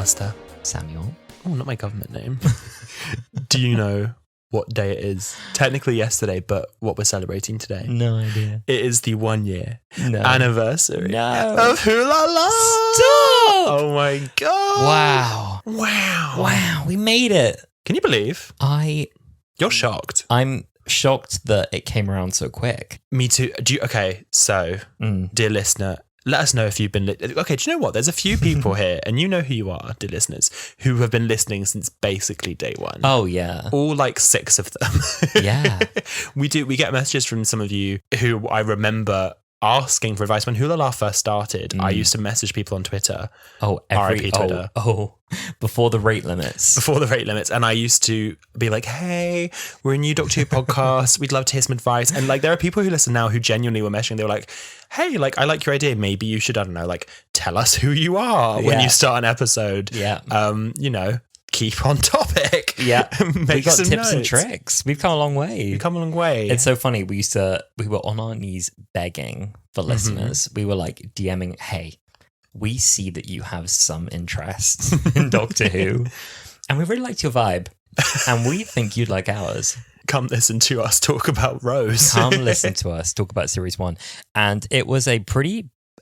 Alasdair. Samuel. Oh, not my government name. Do you know what day it is? Technically yesterday, but what we're celebrating today. No idea. It is the 1 year No. anniversary of Wholala. Stop! Oh my God. Wow. We made it. Can you believe? You're shocked. I'm shocked that it came around so quick. Me too. Okay, so, dear listener, let us know if you've been... Okay, do you know what? There's a few people here, and you know who you are, dear listeners, who have been listening since basically day one. Oh, yeah. All like 6 of them. Yeah. We get messages from some of you who I remember asking for advice. When Wholala first started, I used to message people on Twitter. Oh, RIP Twitter. Before the rate limits. And I used to be like, hey, we're a new Doctor Who podcast. We'd love to hear some advice. And like, there are people who listen now who genuinely were messaging. They were like, hey, like, I like your idea. Maybe you should, I don't know, like, tell us who you are when you start an episode. Yeah. Keep on topic. Yeah. Make got some tips and notes. tricks. We've come a long way. It's so funny. We were on our knees begging for listeners. We were like DMing, hey, we see that you have some interest in Doctor Who, and we really liked your vibe, and we think you'd like ours. Come listen to us talk about Rose. Come listen to us talk about Series 1. And it was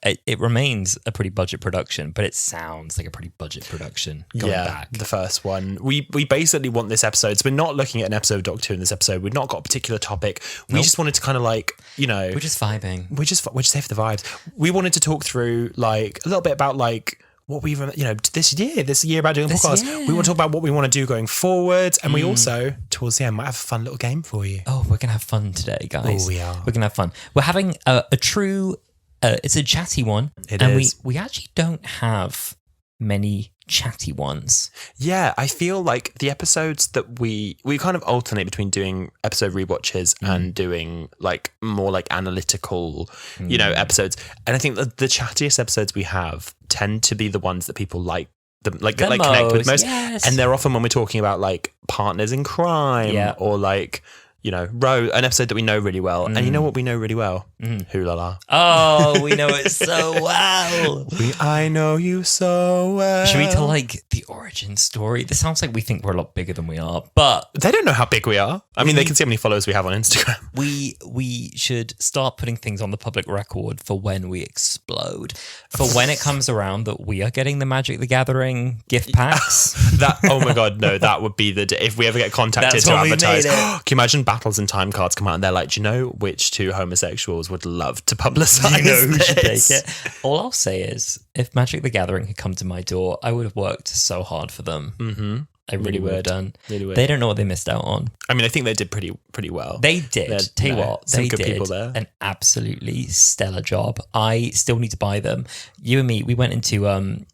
it remains a pretty budget production, but it sounds like a pretty budget production going back. The first one. We basically want this episode, so we're not looking at an episode of Doctor Who in this episode. We've not got a particular topic. We just wanted to kind of like, We're just vibing. We're just here for the vibes. We wanted to talk through like a little bit about like what we've, this year about doing a podcast. Year. We want to talk about what we want to do going forward. And we also, towards the end, might have a fun little game for you. Oh, we're going to have fun today, guys. Oh, we are. We're going to have fun. We're having a true... it's a chatty one. It and is. we actually don't have many chatty ones. Yeah, I feel like the episodes that we kind of alternate between doing episode rewatches and doing like more like analytical, episodes. And I think that the chattiest episodes we have tend to be the ones that people like connect with most. Yes. And they're often when we're talking about like partners in crime or like, an episode that we know really well. And you know what we know really well? Wholala. Oh, we know it so well. I know you so well. Should we tell like the origin story? This sounds like we think we're a lot bigger than we are, but they don't know how big we are. I mean, they can see how many followers we have on Instagram. We should start putting things on the public record for when we explode. For when it comes around that we are getting the Magic the Gathering gift packs. Oh my God, no, that would be the day. If we ever get contacted That's to when we advertise. made it. Can you imagine Battles in Time cards come out and they're like, do you know which 2 homosexuals would love to publicise who should this? take it? All I'll say is, if Magic the Gathering had come to my door, I would have worked so hard for them. Mm-hmm. I really would have done. Really would. They don't know what they missed out on. I mean, I think they did pretty well. They did. Tell you what, some they good did people there. an absolutely stellar job. I still need to buy them. You and me, we went into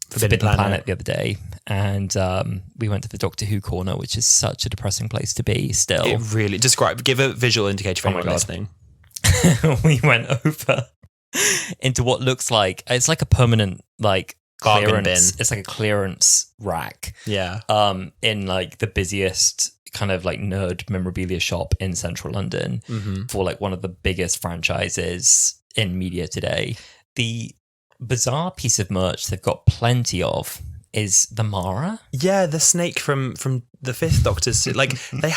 Forbidden Planet the other day, and we went to the Doctor Who corner, which is such a depressing place to be still. It really, give a visual indicator for anyone listening. We went over into what looks like, it's like a permanent like bargain clearance. bin. It's like a clearance rack. Yeah. In like the busiest kind of like nerd memorabilia shop in central London for like one of the biggest franchises in media today. The bizarre piece of merch they've got plenty of is the Mara. Yeah, the snake from the 5th Doctor's. Like they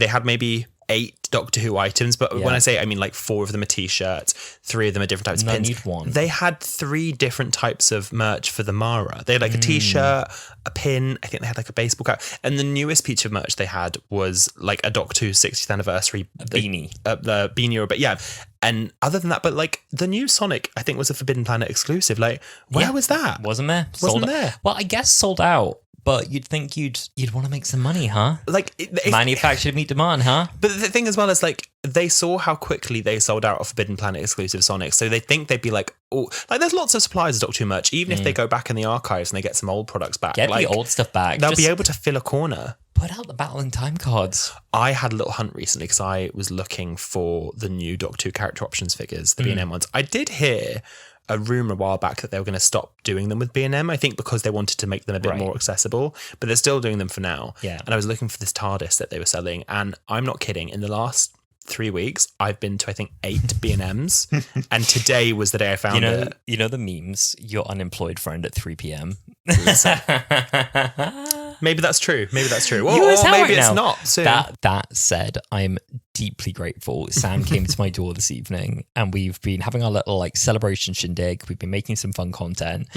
had maybe 8 Doctor Who items, but when I say, I mean like 4 of them are t-shirts, 3 of them are different types of pins. Need one. They had 3 different types of merch for the Mara. They had like a t-shirt, a pin, I think they had like a baseball cap, and the newest piece of merch they had was like a Doctor Who 60th anniversary beanie. The beanie, but yeah. And other than that, but like the new Sonic, I think was a Forbidden Planet exclusive. Like, where was that? Wasn't there? Wasn't there? Well, I guess sold out. But you'd think you'd want to make some money, huh? Like manufactured meet demand, huh? But the thing as well is like they saw how quickly they sold out of Forbidden Planet exclusive Sonic, so they think they'd be like, oh, like there's lots of suppliers of Doctor Who merch. Even if they go back in the archives and they get some old products back, get the old stuff back. They'll be able to fill a corner. Put out the Battle in Time cards. I had a little hunt recently because I was looking for the new Doctor Who character options figures, the B&M ones. I did hear a rumor a while back that they were going to stop doing them with B&M, I think because they wanted to make them a bit more accessible, but they're still doing them for now. Yeah. And I was looking for this TARDIS that they were selling, and I'm not kidding, in the last 3 weeks I've been to I think 8 B&Ms and today was the day I found it. You know the memes, your unemployed friend at 3 p.m. Listen. Maybe that's true. Well, You was or out maybe right it's now. not soon. That said, I'm deeply grateful. Sam came to my door this evening, and we've been having our little like celebration shindig. We've been making some fun content.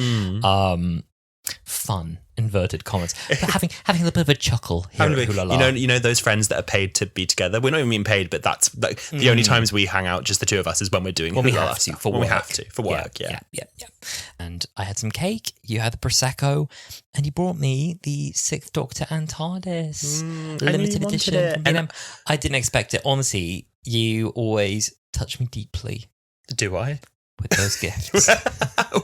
Fun inverted commas, but having a little bit of a chuckle here at Wholala. You know those friends that are paid to be together. We're not even being paid, but that's like the only times we hang out, just the two of us, is when we're doing when we Wholala have to stuff. for when work. we have to for work. Yeah. And I had some cake. You had the prosecco, and you brought me the Sixth Doctor and TARDIS limited edition. And I didn't expect it. Honestly, you always touch me deeply. Do I? With those gifts.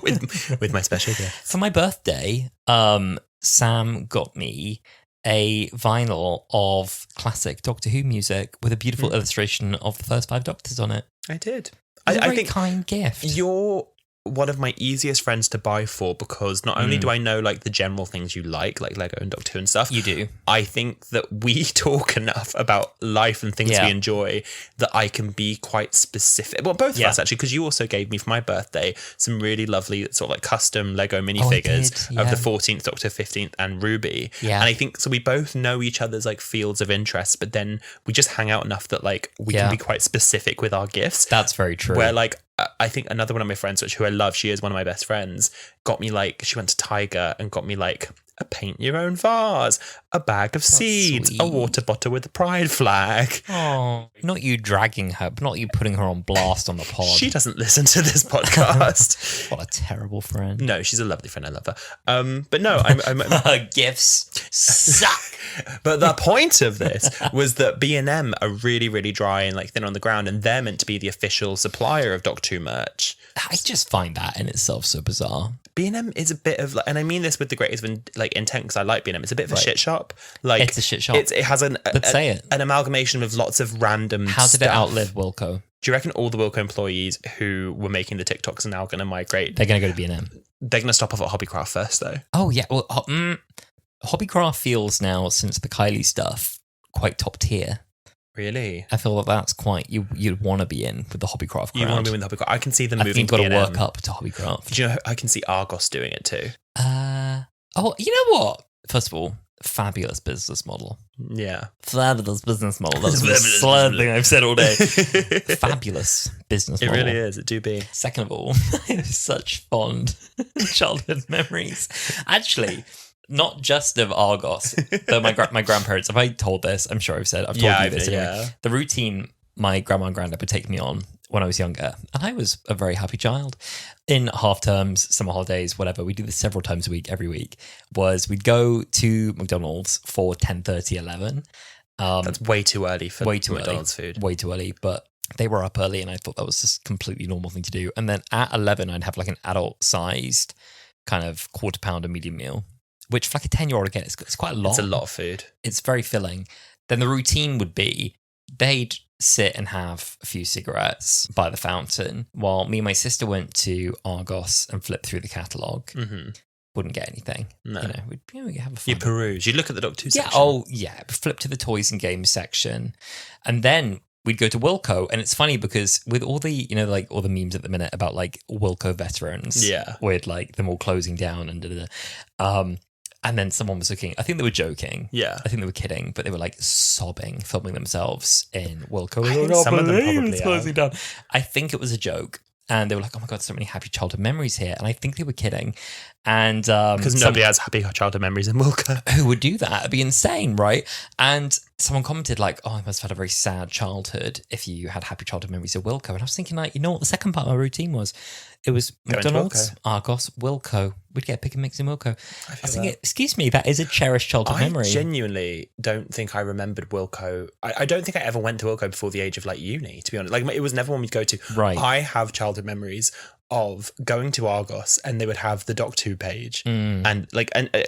with my special gift. For my birthday, Sam got me a vinyl of classic Doctor Who music with a beautiful illustration of the first 5 Doctors on it. I did. I think kind gift. You're one of my easiest friends to buy for, because not only do I know like the general things you like Lego and Doctor Who and stuff. You do. I think that we talk enough about life and things we enjoy that I can be quite specific. Well, both of us actually, because you also gave me for my birthday some really lovely sort of like custom Lego minifigures of the 14th Doctor, 15th and Ruby. Yeah. And I think so we both know each other's like fields of interest, but then we just hang out enough that like we can be quite specific with our gifts. That's very true. Where like I think another one of my friends, who I love, she is one of my best friends, got me like, she went to Tiger and got me like a paint your own vase, a bag of seeds, sweet. a water bottle with the pride flag. Oh, not you dragging her, but not you putting her on blast on the pod. She doesn't listen to this podcast. What a terrible friend. No, she's a lovely friend. I love her. But no, I'm gifts suck. But the point of this was that B&M are really, really dry and like thin on the ground, and they're meant to be the official supplier of Doctor Who merch. I just find that in itself so bizarre. B&M is a bit of like, and I mean this with the greatest like intent, because I like B&M. It's a bit of a shit shop. Like it's a shit shop. It has an amalgamation of lots of random. How did it outlive Wilco? Do you reckon all the Wilco employees who were making the TikToks are now going to migrate? They're going to go to B&M. They're going to stop off at Hobbycraft first, though. Oh yeah, well, Hobbycraft feels now, since the Kylie stuff, quite top tier. Really? I feel that's quite you'd want to be in with the Hobbycraft crowd. You want to be in the Hobbycraft. I can see them moving. I think you've got to work up to Hobbycraft. Do you know? I can see Argos doing it too. Oh, you know what? First of all, fabulous business model. Yeah, fabulous business model. That's the slurred thing I've said all day. Fabulous business model. It really is. It do be. Second of all, I have such fond childhood memories. Actually. Not just of Argos, though my grandparents, have I told this? I'm sure I've told you this. Anyway. The routine my grandma and granddad would take me on when I was younger, and I was a very happy child. In half terms, summer holidays, whatever, we do this several times a week, every week, was we'd go to McDonald's for 10:30, 11. That's way too early for McDonald's food. Way too early, but they were up early, and I thought that was just a completely normal thing to do. And then at 11, I'd have like an adult-sized kind of quarter pounder medium meal, which for like a 10-year-old, again, it's quite a lot. It's a lot of food. It's very filling. Then the routine would be they'd sit and have a few cigarettes by the fountain while me and my sister went to Argos and flipped through the catalogue. Mm-hmm. Wouldn't get anything. No. We'd have a fun. You peruse. You'd look at the Doctor Who section. Oh, yeah. Flip to the toys and games section. And then we'd go to Wilco, and it's funny because with all the, like all the memes at the minute about like Wilco veterans, with like them all closing down and then someone was looking, I think they were joking. Yeah. I think they were kidding, but they were like sobbing, filming themselves in Wilco. I think some of them probably closing down. I think it was a joke. And they were like, oh my God, so many happy childhood memories here. And I think they were kidding. And because nobody has happy childhood memories in Wilco. Who would do that? It'd be insane, right? And someone commented like, oh, I must have had a very sad childhood if you had happy childhood memories of Wilco. And I was thinking like, you know what the second part of my routine was? It was McDonald's, Argos, Wilco. We'd get a pick and mix in Wilco. I was thinking, excuse me, that is a cherished childhood memory. I genuinely don't think I remembered Wilco. I don't think I ever went to Wilco before the age of like uni, to be honest. Like it was never one we'd go to. Right. I have childhood memories of going to Argos and they would have the Doctor Who page and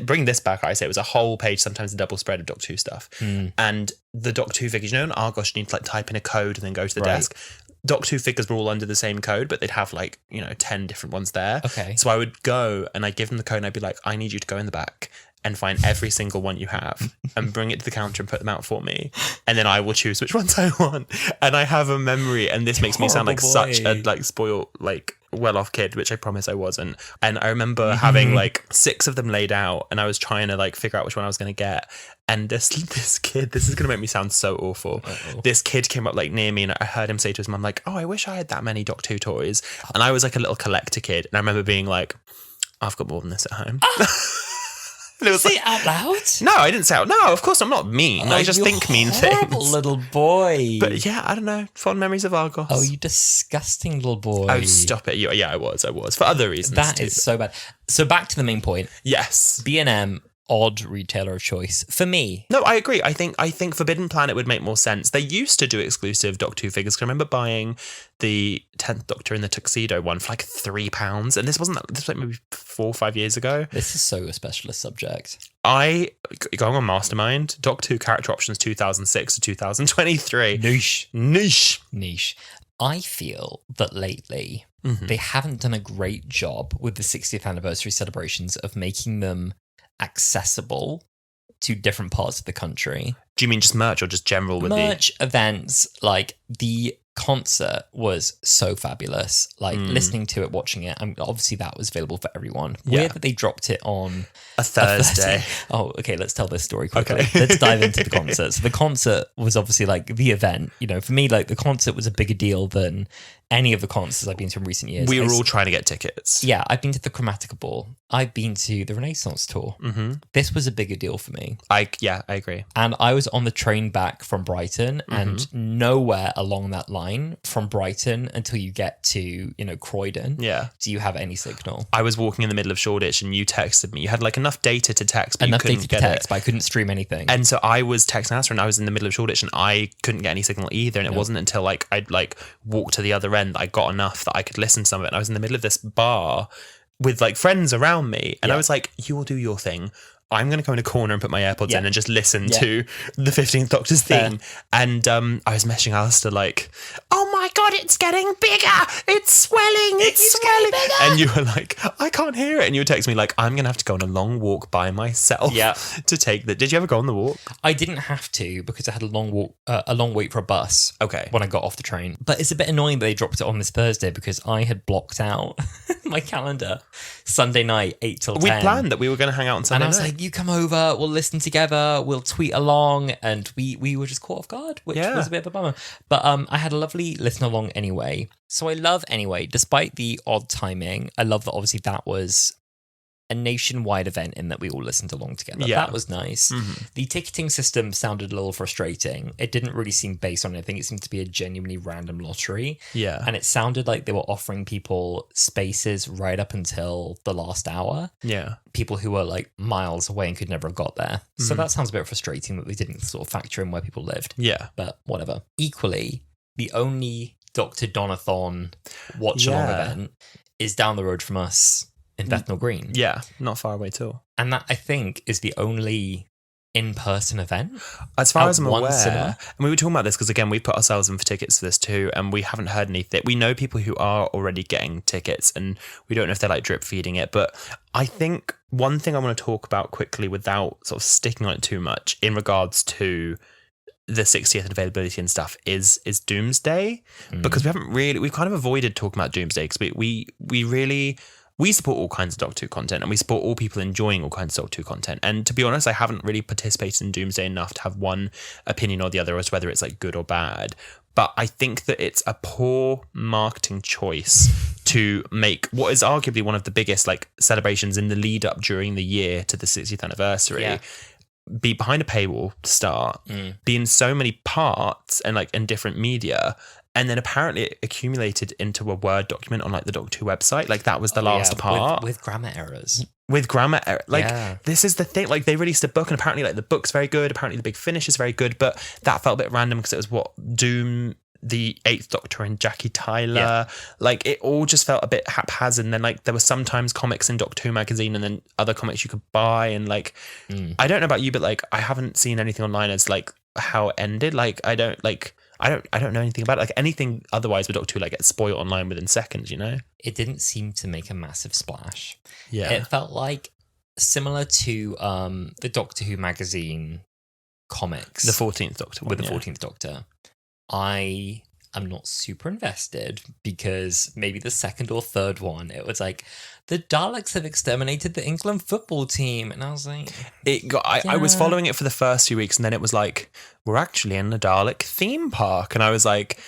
bring this back. I say it was a whole page, sometimes a double spread of Doctor Who stuff, and the Doctor Who figures. On Argos, you need to like type in a code and then go to the desk. Doctor Who figures were all under the same code, but they'd have 10 different ones there. Okay. So I would go and I'd give them the code and I'd be like, I need you to go in the back and find every single one you have and bring it to the counter and put them out for me. And then I will choose which ones I want. And I have a memory, and this makes me sound like such a spoiled well-off kid, which I promise I wasn't. And I remember having like 6 of them laid out, and I was trying to like figure out which one I was going to get. And this kid, this is going to make me sound so awful. Uh-oh. This kid came up like near me, and I heard him say to his mum like, "Oh, I wish I had that many Doc 2 toys." And I was like a little collector kid, and I remember being like, "I've got more than this at home." And it was say it out loud? No, I didn't say it out. No, of course I'm not mean. I just think mean things. Little boy. But yeah, I don't know. Fond memories of Argos. Oh, you disgusting little boy. Oh, stop it. Yeah, I was. For other reasons That too. is so bad. So back to the main point. Yes. B&M, odd retailer of choice for me. No, I agree. I think Forbidden Planet would make more sense. They used to do exclusive Doc 2 figures. 'Cause I remember buying the 10th Doctor in the tuxedo one for like £3, and this wasn't that. This was like maybe 4 or 5 years ago. This is so a specialist subject. Going on Mastermind, Doc 2 character options 2006 to 2023. Niche. I feel that lately they haven't done a great job with the 60th anniversary celebrations of making them accessible to different parts of the country. Do you mean just merch or just general with merch events? Like the concert was so fabulous. Like listening to it, watching it. Obviously that was available for everyone. Weird that they dropped it on a Thursday. Oh, okay. Let's tell this story quickly. Okay. Let's dive into the concert. So the concert was obviously like the event. You know, for me, like the concert was a bigger deal than any of the concerts I've been to in recent years. We were all trying to get tickets. Yeah, I've been to the Chromatica Ball. I've been to the Renaissance tour. Mm-hmm. This was a bigger deal for me. I agree. And I was on the train back from Brighton, and nowhere along that line from Brighton until you get to, Croydon. Yeah. Do you have any signal? I was walking in the middle of Shoreditch and you texted me. You had like enough data to text, but you couldn't get it. But I couldn't stream anything. And so I was texting Alistair, and I was in the middle of Shoreditch and I couldn't get any signal either. And it wasn't until like I'd like walked to the other end that I got enough that I could listen to some of it. And I was in the middle of this bar with like friends around me, and I was like, "You will do your thing. I'm going to go in a corner and put my AirPods in and just listen to the 15th Doctor's theme." And I was messaging Alistair like, "Oh my God, it's getting bigger. It's swelling. It's swelling." And you were like, "I can't hear it." And you would text me like, "I'm going to have to go on a long walk by myself to take the..." Did you ever go on the walk? I didn't have to because I had a long wait for a bus. Okay. When I got off the train. But it's a bit annoying that they dropped it on this Thursday because I had blocked out my calendar Sunday night, 8 till 10. We planned that we were going to hang out on Sunday night. And I was like, "You come over, we'll listen together, we'll tweet along," and we were just caught off guard, which was a bit of a bummer. But I had a lovely listen along anyway. So I love anyway, despite the odd timing, I love that obviously that was a nationwide event in that we all listened along together. Yeah. That was nice. Mm-hmm. The ticketing system sounded a little frustrating. It didn't really seem based on anything. It seemed to be a genuinely random lottery. Yeah. And it sounded like they were offering people spaces right up until the last hour. Yeah. People who were like miles away and could never have got there. Mm-hmm. So that sounds a bit frustrating that they didn't sort of factor in where people lived. Yeah. But whatever. Equally, the only Dr. Donathon watch-along event is down the road from us in Bethnal Green. Yeah, not far away at all. And that, I think, is the only in-person event. As far as I'm aware. Cinema. And we were talking about this because, again, we put ourselves in for tickets for this too, and we haven't heard anything. We know people who are already getting tickets, and we don't know if they're like drip feeding it. But I think one thing I want to talk about quickly without sort of sticking on it too much in regards to the 60th and availability and stuff is Doomsday, because we've kind of avoided talking about Doomsday because we support all kinds of Doctor Who content, and we support all people enjoying all kinds of Doctor Who content. And to be honest, I haven't really participated in Doomsday enough to have one opinion or the other as to whether it's like good or bad. But I think that it's a poor marketing choice to make what is arguably one of the biggest like celebrations in the lead up during the year to the 60th anniversary. Yeah. Be behind a paywall to start, be in so many parts and like in different media, and then apparently it accumulated into a Word document on like the Doctor Who website. Like that was the last part. With grammar errors. This is the thing. Like they released a book, and apparently like the book's very good. Apparently the big finish is very good, but that felt a bit random because it was Doom, the 8th Doctor and Jackie Tyler. Yeah. Like it all just felt a bit haphazard. And then like there were sometimes comics in Doctor Who magazine and then other comics you could buy. And like, I don't know about you, but like I haven't seen anything online as like how it ended. Like I don't know anything about it. Like anything otherwise with Doctor Who like gets spoiled online within seconds, you know? It didn't seem to make a massive splash. Yeah. It felt like similar to the Doctor Who magazine comics. The 14th Doctor one. With the 14th Doctor. I I'm not super invested because maybe the second or third one, it was like, the Daleks have exterminated the England football team. And I was like... I was following it for the first few weeks and then it was like, we're actually in the Dalek theme park. And I was like...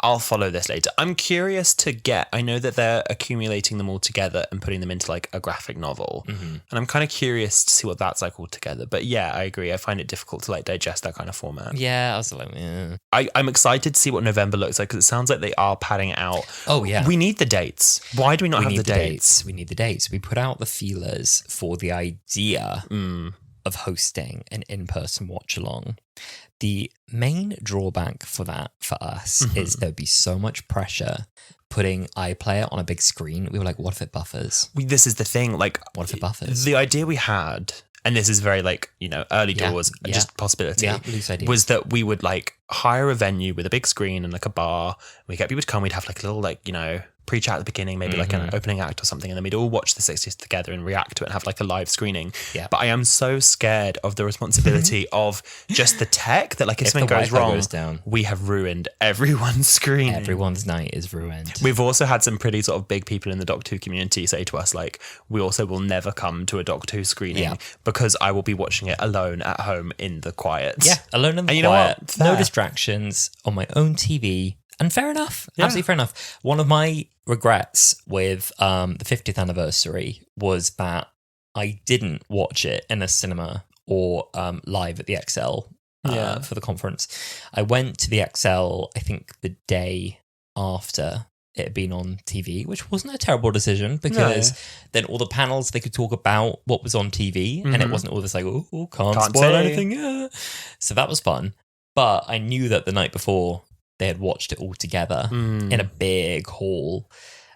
I'll follow this later. I'm curious to I know that they're accumulating them all together and putting them into like a graphic novel. Mm-hmm. And I'm kind of curious to see what that's like all together. But yeah, I agree. I find it difficult to like digest that kind of format. Yeah, I was like, yeah. I'm excited to see what November looks like because it sounds like they are padding it out. Oh, yeah. We need the dates. Why do we not have the dates? We need the dates. We put out the feelers for the idea of hosting an in-person watch-along. The main drawback for that for us is there'd be so much pressure putting iPlayer on a big screen. We were like, what if it buffers? This is the thing. Like, what if it buffers? The idea we had, and this is very like, early doors, just possibility, loose idea, was that we would like hire a venue with a big screen and like a bar. We get people to come. We'd have like a little like, pre-chat at the beginning, maybe like an opening act or something, and then we'd all watch the 60s together and react to it and have like a live screening. Yeah. But I am so scared of the responsibility of just the tech that like if something goes wrong, we have ruined everyone's screen. Everyone's night is ruined. We've also had some pretty sort of big people in the Doctor Who community say to us like, we also will never come to a Doctor Who screening because I will be watching it alone at home in the quiet. Yeah, alone in the quiet. No distractions on my own TV. And fair enough. Yeah. Absolutely fair enough. One of my regrets with the 50th anniversary was that I didn't watch it in a cinema or live at the XL for the conference. I went to the XL, I think, the day after it had been on TV, which wasn't a terrible decision because then all the panels, they could talk about what was on TV and it wasn't all this like, can't spoil anything. Yeah. So that was fun. But I knew that the night before, they had watched it all together in a big hall.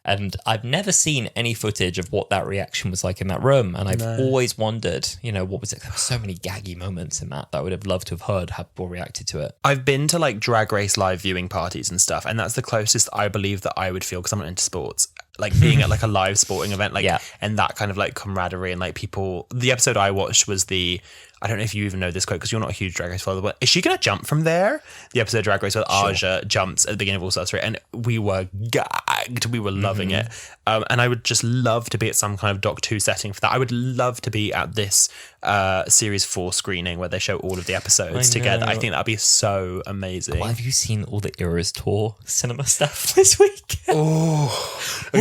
And I've never seen any footage of what that reaction was like in that room. And I've always wondered, what was it? There were so many gaggy moments in that I would have loved to have heard how people reacted to it. I've been to like Drag Race live viewing parties and stuff. And that's the closest I believe that I would feel because I'm not into sports. Like being at like a live sporting event, and that kind of like camaraderie and like people. The episode I watched was I don't know if you even know this quote because you're not a huge Drag Race follower, but is she going to jump from there? The episode of Drag Race where Aja jumps at the beginning of All Stars 3 and we were gagged. We were loving it. And I would just love to be at some kind of Doctor Who setting for that. I would love to be at this Series 4 screening where they show all of the episodes together. I think that'd be so amazing. Well, have you seen all the Eras Tour cinema stuff this week?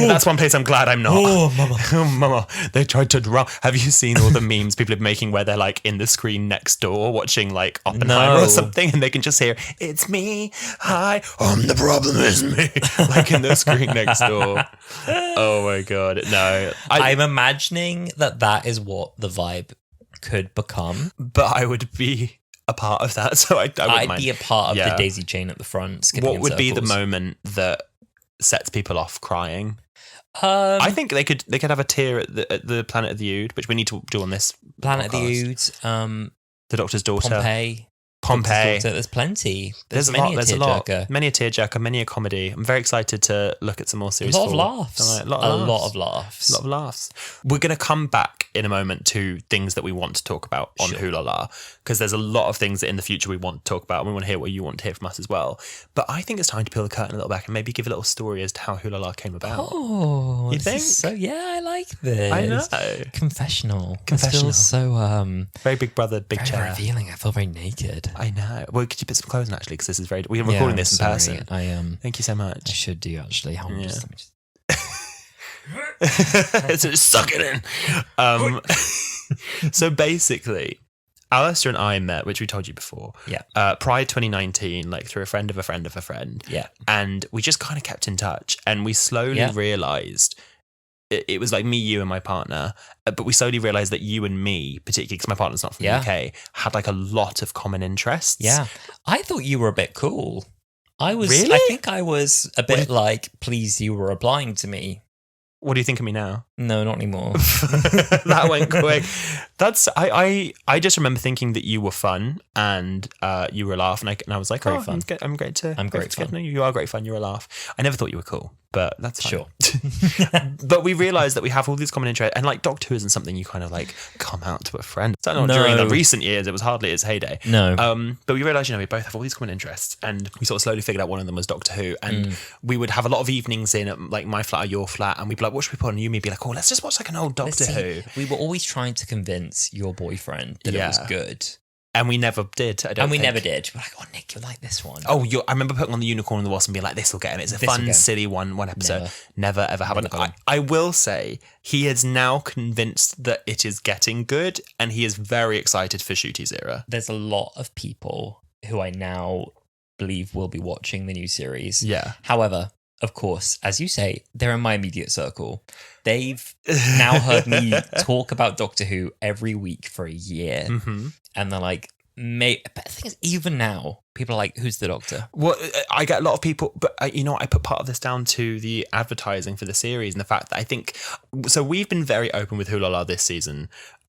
That's one place I'm glad I'm not. Oh, mama. Oh, mama. They tried to drown. Have you seen all the memes people are making where they're like in the screen next door watching like Oppenheimer or something and they can just hear, it's me, hi, the problem is me, like in the screen next door. Oh my God. No. I'm imagining that is what the vibe could become. But I would be a part of that. So I'd be a part of the daisy chain at the front. What would be the moment that sets people off crying? I think they could have a tier at the Planet of the Ood, which we need to do on this Planet of the Ood, the Doctor's Daughter, Pompeii. There's plenty. There's many a tearjerker. Many a tearjerker, many a comedy. I'm very excited to look at some more series. A lot of laughs. A lot of laughs. We're going to come back in a moment to things that we want to talk about on Wholala, because there's a lot of things that in the future we want to talk about, and we want to hear what you want to hear from us as well. But I think it's time to peel the curtain a little back and maybe give a little story as to how Wholala came about. Oh, you think? So I like this. I know. Confessional. This feels so very Big Brother, big very chair. Revealing. I feel very naked. I know. Well, could you put some clothes on actually? Because this is very. We're recording this in person. Thank you so much. I should do actually. Hold on, let me just. Suck it in. So basically, Alasdair and I met, which we told you before. Yeah. Pride 2019, like through a friend of a friend of a friend. Yeah. And we just kind of kept in touch, and we slowly realised. It was like me, you, and my partner, but we slowly realised that you and me, particularly because my partner's not from the UK, had like a lot of common interests. Yeah, I thought you were a bit cool. Really? I think I was a bit pleased you were applying to me. What do you think of me now? No, not anymore. That went quick. I just remember thinking that you were fun and you were a laugh, and I was like, great fun. I'm great to know you. You are great fun. You're a laugh. I never thought you were cool. but that's fine. Sure. But we realised that we have all these common interests, and like Doctor Who isn't something you kind of like come out to a friend. So not during the recent years, it was hardly its heyday. No. But we realised, we both have all these common interests, and we sort of slowly figured out one of them was Doctor Who, and we would have a lot of evenings in at like my flat or your flat, and we'd be like, what should we put on? You, me, be like, oh, let's just watch like an old Doctor Who. We were always trying to convince your boyfriend that it was good. And we never did. Never did. We're like, oh, Nick, you'll like this one. Oh, I remember putting on the Unicorn and the Wasp and being like, this will get him. It's a fun, silly one episode. Never ever happened. I will say he is now convinced that it is getting good, and he is very excited for Shooty's era. There's a lot of people who I now believe will be watching the new series. Yeah. However, of course, as you say, they're in my immediate circle. They've now heard me talk about Doctor Who every week for a year. Mm-hmm. And they're like, but the thing is, even now, people are like, who's the Doctor? Well, I get a lot of people, but I put part of this down to the advertising for the series and the fact that I think, so we've been very open with Wholala this season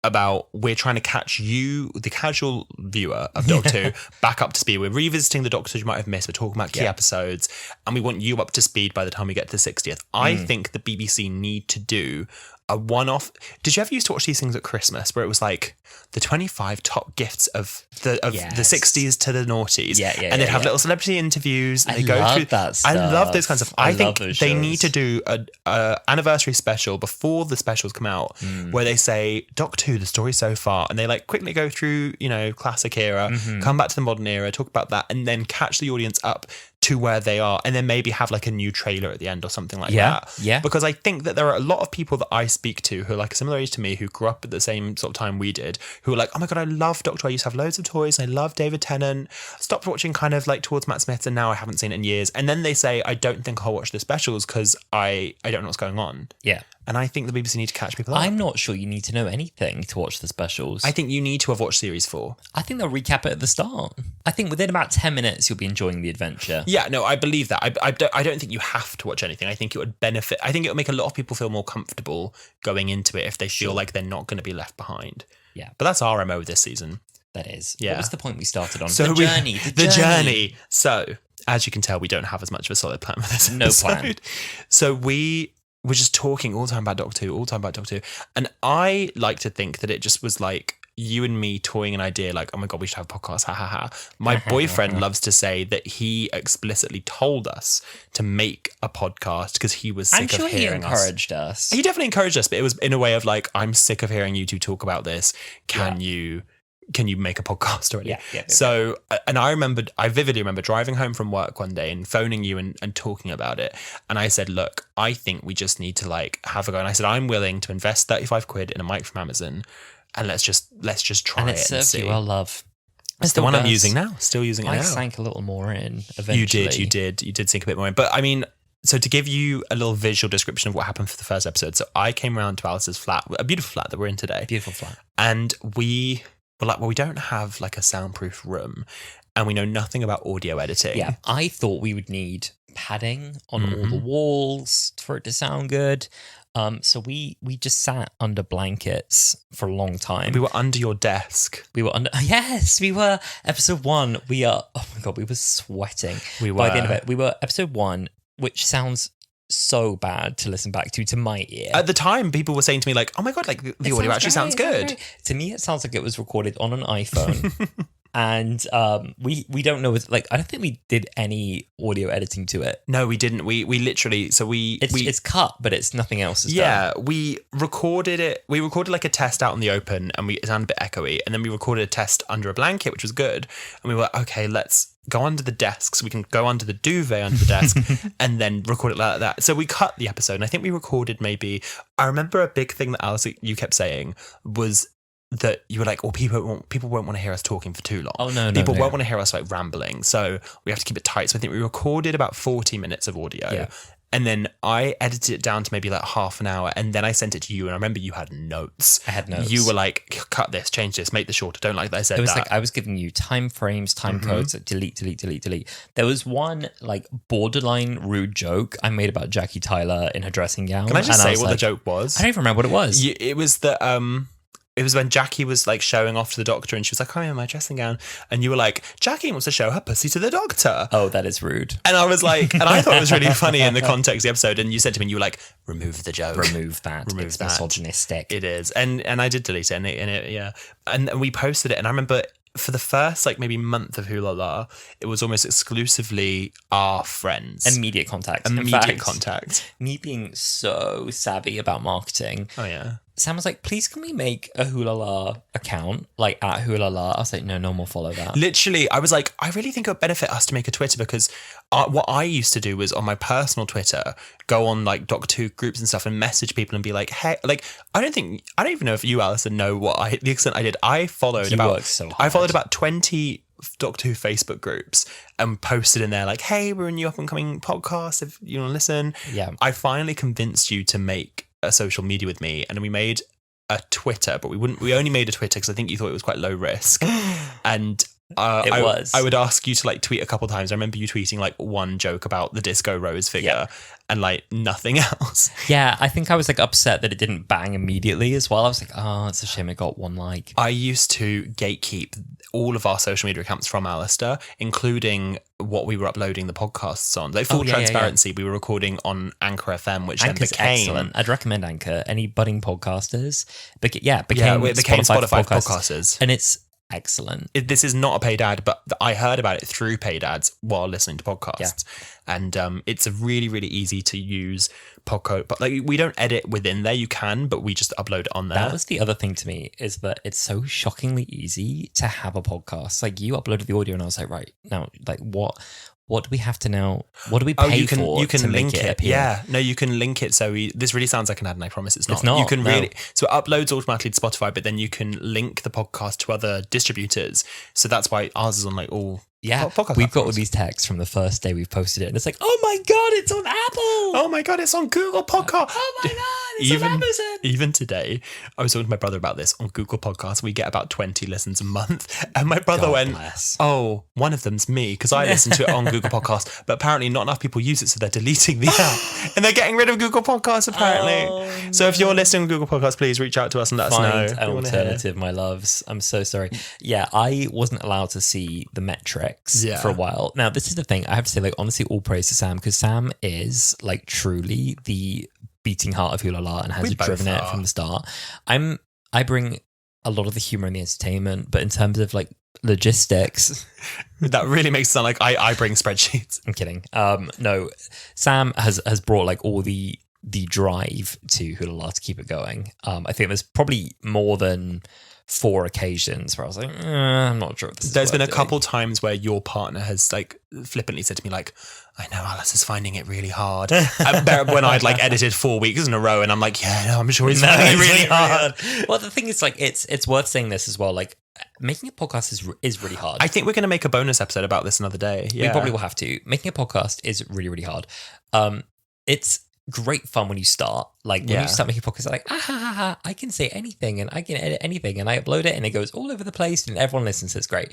about we're trying to catch you, the casual viewer of Doctor Who, back up to speed. We're revisiting the Doctors you might have missed. We're talking about key episodes, and we want you up to speed by the time we get to the 60th. I think the BBC need to do a one-off. Did you ever used to watch these things at Christmas where it was like the 25 top gifts of the 60s to the noughties? And they'd have little celebrity interviews. And they go through that stuff. I love those kinds of. I think they need to do a anniversary special before the specials come out where they say Doctor Who, the story so far, and they like quickly go through classic era, come back to the modern era, talk about that, and then catch the audience up to where they are, and then maybe have like a new trailer at the end or something like that. Yeah. Because I think that there are a lot of people that I speak to who are like a similar age to me, who grew up at the same sort of time we did, who are like, oh my God, I love Doctor Who. I used to have loads of toys. I love David Tennant. Stopped watching kind of like towards Matt Smith, and now I haven't seen it in years. And then they say, I don't think I'll watch the specials because I don't know what's going on. Yeah. And I think the BBC need to catch people up. I'm not sure you need to know anything to watch the specials. I think you need to have watched Series 4. I think they'll recap it at the start. I think within about 10 minutes, you'll be enjoying the adventure. Yeah, no, I believe that. I don't think you have to watch anything. I think it would benefit. I think it would make a lot of people feel more comfortable going into it if they feel like they're not going to be left behind. Yeah. But that's our MO this season. That is. Yeah. What was the point we started on? So the journey. So, as you can tell, we don't have as much of a solid plan for this No episode. plan. So we're just talking all the time about Doctor Who, and I like to think that it just was like you and me toying an idea like, oh my God, we should have a podcast, ha ha ha. My boyfriend loves to say that he explicitly told us to make a podcast because he was sick of hearing us. He encouraged us. He definitely encouraged us, but it was in a way of like, I'm sick of hearing you two talk about this. Can you make a podcast already? Yeah. So, and I vividly remember driving home from work one day and phoning you and talking about it. And I said, look, I think we just need to like have a go. And I said, I'm willing to invest 35 quid in a mic from Amazon, and let's just try and it and see. You well, love. It's the one I'm using now. Still using it now. I sank a little more in eventually. You did sink a bit more in. But I mean, so to give you a little visual description of what happened for the first episode. So I came around to Alice's flat, a beautiful flat that we're in today. Beautiful flat. And we were like, well, we don't have like a soundproof room, and we know nothing about audio editing. Yeah, I thought we would need padding on all the walls for it to sound good. So we just sat under blankets for a long time. We were under your desk. Yes, we were. Episode 1, oh my God, we were sweating. We were. By the end of it, we were episode 1, which sounds so bad to listen back to my ear. At the time, people were saying to me like, oh my God, like the audio actually sounds good. To me, it sounds like it was recorded on an iPhone. And we don't know, like, I don't think we did any audio editing to it. No, we didn't. We literally, so it's cut, but it's nothing else is done. We recorded it. We recorded like a test out in the open, and it sounded a bit echoey. And then we recorded a test under a blanket, which was good. And we were like, okay, let's go under the desk so we can go under the duvet under the desk and then record it like that. So we cut the episode, and I think we recorded I remember a big thing that Alice, you kept saying was that you were like, well, people won't want to hear us talking for too long. Oh, no. People won't want to hear us like rambling. So we have to keep it tight. So I think we recorded about 40 minutes of audio. Yeah. And then I edited it down to maybe like half an hour, and then I sent it to you, and I remember you had notes. I had notes. You were like, cut this, change this, make this shorter. Don't like that I said that. It was like I was giving you time frames, time codes, like delete. There was one like borderline rude joke I made about Jackie Tyler in her dressing gown. Can I just say what the joke was? I don't even remember what it was. It was that it was when Jackie was like showing off to the doctor and she was like, I'm in my dressing gown. And you were like, Jackie wants to show her pussy to the doctor. Oh, that is rude. And I was like, and I thought it was really funny in the context of the episode. And you said to me, you were like, remove the joke. Remove that. It's misogynistic. It is. And I did delete it. And it yeah. And we posted it. And I remember for the first like maybe month of Wholala, it was almost exclusively our friends. Immediate contact. Immediate contact. Me being so savvy about marketing. Oh, yeah. Sam was like, please can we make a Wholala account, like at Wholala? I was like, no one will follow that. Literally, I was like, I really think it would benefit us to make a Twitter because what I used to do was on my personal Twitter, go on like Doctor Who groups and stuff and message people and be like, hey, like, I don't even know if you, Alison, know the extent I did. I followed about 20 Doctor Who Facebook groups and posted in there like, hey, we're a new up and coming podcast if you want to listen. Yeah. I finally convinced you to make a social media with me and we made a Twitter, but we only made a Twitter because I think you thought it was quite low risk. And I would ask you to like tweet a couple times. I remember you tweeting like one joke about the Disco Rose figure and like nothing else. Yeah, I think I was like upset that it didn't bang immediately as well. I was like, oh, it's a shame it got one like. I used to gatekeep all of our social media accounts from Alasdair, including what we were uploading the podcasts on. Like full transparency, we were recording on Anchor FM, which Anchor's then became excellent. I'd recommend Anchor. Any budding podcasters, became Spotify podcasters, and it's excellent. This is not a paid ad, but I heard about it through paid ads while listening to podcasts, and it's a really, really easy to use podcast. But like we don't edit within there. You can, but we just upload it on there. That was the other thing to me is that it's so shockingly easy to have a podcast. Like you uploaded the audio, and I was like, right now, like what do we have to now? What do we pay for? You can to link make it. Yeah, no, you can link it. So this really sounds like an ad, and I promise it's not. It's not. You can really. So it uploads automatically to Spotify, but then you can link the podcast to other distributors. So that's why ours is on like all. Yeah, we've got all these texts from the first day we've posted it, and it's like, oh my god, it's on Apple! Oh my god, it's on Google Podcast! Oh my god, it's on Amazon! Even today, I was talking to my brother about this on Google Podcast. We get about 20 listens a month, and my brother oh, one of them's me because I listen to it on Google Podcast, but apparently not enough people use it, so they're deleting the app, and they're getting rid of Google Podcasts apparently. So if you're listening on Google Podcasts, please reach out to us and let us know. Find an alternative, my loves. I'm so sorry. Yeah, I wasn't allowed to see the metric for a while. Now, this is the thing. I have to say, like, honestly, all praise to Sam because Sam is like truly the beating heart of Wholala and has driven it from the start. I bring a lot of the humor and the entertainment, but in terms of like logistics, that really makes it sound like I bring spreadsheets. I'm kidding. No, Sam has brought like all the drive to Wholala to keep it going. I think there's probably more than 4 occasions where I was like, I'm not sure if this is There's been a couple times where your partner has like flippantly said to me like, I know Alice is finding it really hard. When I'd like edited 4 weeks in a row and I'm like, yeah, no, I'm sure he's finding it really hard. Well, the thing is like, it's worth saying this as well. Like making a podcast is really hard. I think we're going to make a bonus episode about this another day. Yeah. We probably will have to. Making a podcast is really, really hard. It's great fun when you start. Like when you start making podcasts, like I can say anything and I can edit anything and I upload it and it goes all over the place and everyone listens. It's great.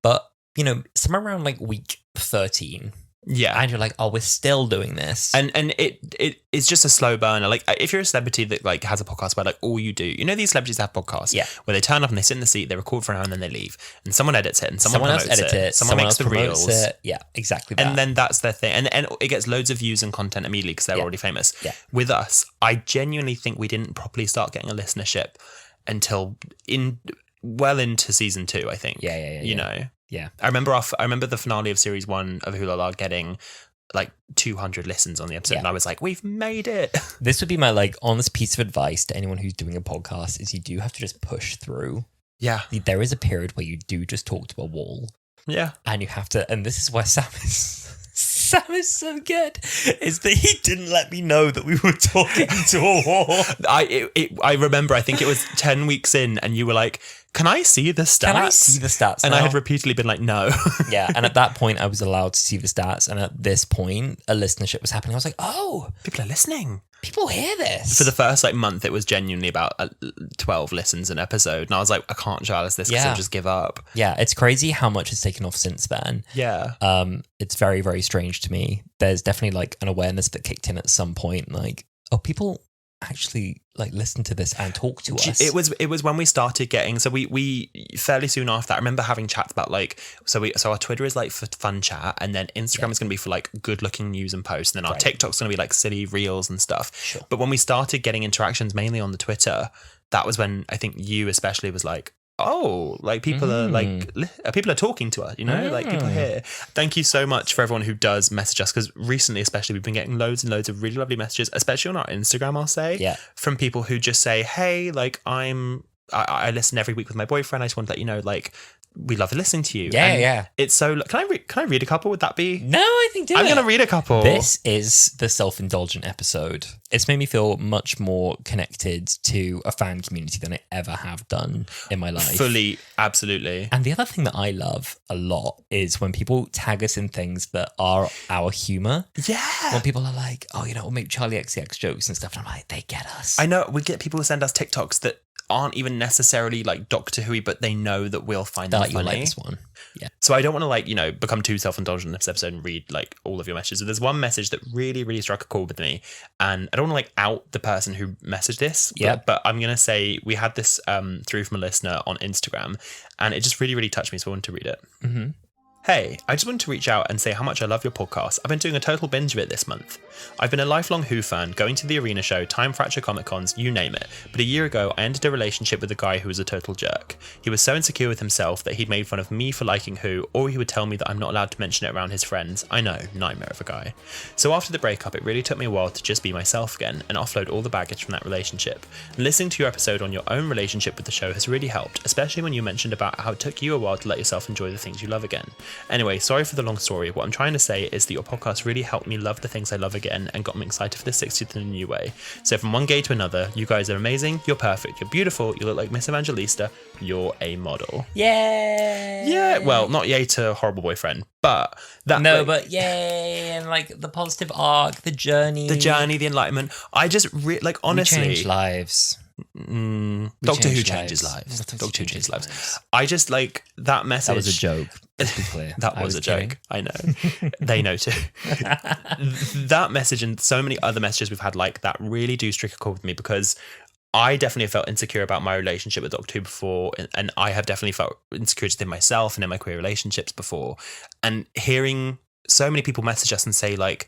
But you know, somewhere around like week 13. Yeah. And you're like, oh, we're still doing this. And it's just a slow burner. Like if you're a celebrity that like has a podcast where like all you do, you know, these celebrities have podcasts where they turn up and they sit in the seat, they record for an hour and then they leave. And someone edits it and someone else edits it. Someone makes the reels. Yeah, exactly that. And then that's their thing. And it gets loads of views and content immediately because they're already famous. Yeah. With us, I genuinely think we didn't properly start getting a listenership until into season 2, I think. Yeah. You know? Yeah. I remember the finale of series 1 of Wholala getting like 200 listens on the episode and I was like, we've made it. This would be my like honest piece of advice to anyone who's doing a podcast is you do have to just push through. Yeah. There is a period where you do just talk to a wall. Yeah. And you have to, and this is why Sam is so good, is that he didn't let me know that we were talking to a wall. I remember, I think it was 10 weeks in and you were like, can I see the stats? Can I see the stats And now? I had repeatedly been like, no. Yeah, and at that point I was allowed to see the stats and at this point a listenership was happening. I was like, oh. People are listening. People hear this. For the first like month, it was genuinely about 12 listens an episode. And I was like, I can't show Alice this because I'll just give up. Yeah, it's crazy how much it's taken off since then. Yeah. It's very, very strange to me. There's definitely like an awareness that kicked in at some point. Like, oh, people actually like listen to this and talk to us. It was when we started getting, so we fairly soon after that, I remember having chats about like, so our Twitter is like for fun chat, and then Instagram is going to be for like good looking news and posts, and then our TikTok's going to be like silly reels and stuff. Sure. But when we started getting interactions mainly on the Twitter, that was when I think you especially was like, oh, like people are like, people are talking to us, you know, like people are here. Thank you so much for everyone who does message us, because recently especially we've been getting loads and loads of really lovely messages, especially on our Instagram, I'll say, from people who just say, hey, like I listen every week with my boyfriend, I just want to let you know, like, we love listening to you. Yeah. It's so. Can I read a couple? Would that be? No, I think I'm going to read a couple. This is the self-indulgent episode. It's made me feel much more connected to a fan community than I ever have done in my life. Fully, absolutely. And the other thing that I love a lot is when people tag us in things that are our humor. Yeah. When people are like, oh, you know, we'll make Charlie XCX jokes and stuff. And I'm like, they get us. I know. We get people who send us TikToks that aren't even necessarily like Doctor Who-y, but they know that we'll find them funny. Like this one. Yeah. So I don't want to like, you know, become too self-indulgent in this episode and read like all of your messages. So there's one message that really, really struck a chord with me, and I don't want to like out the person who messaged this. But I'm going to say we had this through from a listener on Instagram, and it just really, really touched me. So I wanted to read it. Mm-hmm. Hey, I just wanted to reach out and say how much I love your podcast. I've been doing a total binge of it this month. I've been a lifelong Who fan, going to the arena show, Time Fracture Comic Cons, you name it. But a year ago, I ended a relationship with a guy who was a total jerk. He was so insecure with himself that he'd made fun of me for liking Who, or he would tell me that I'm not allowed to mention it around his friends. I know, nightmare of a guy. So after the breakup, it really took me a while to just be myself again and offload all the baggage from that relationship. And listening to your episode on your own relationship with the show has really helped, especially when you mentioned about how it took you a while to let yourself enjoy the things you love again. Anyway, sorry for the long story. What I'm trying to say is that your podcast really helped me love the things I love again and got me excited for the 60th in a new way. So from one gay to another, you guys are amazing, you're perfect, you're beautiful, you look like Miss Evangelista, you're a model. Yay! Yeah, well, not yay to horrible boyfriend, but that. No, like, but yay, and like the positive arc, the journey, the enlightenment. I just like honestly, we change lives. Doctor Who changes lives. Doctor Who changes lives. I just like that message. That was a joke. Let's be clear. That was a joke. I know. They know too. That message and so many other messages we've had like that really do strike a chord with me, because I definitely felt insecure about my relationship with Doctor Who before, and I have definitely felt insecure just in myself and in my queer relationships before. And hearing so many people message us and say like,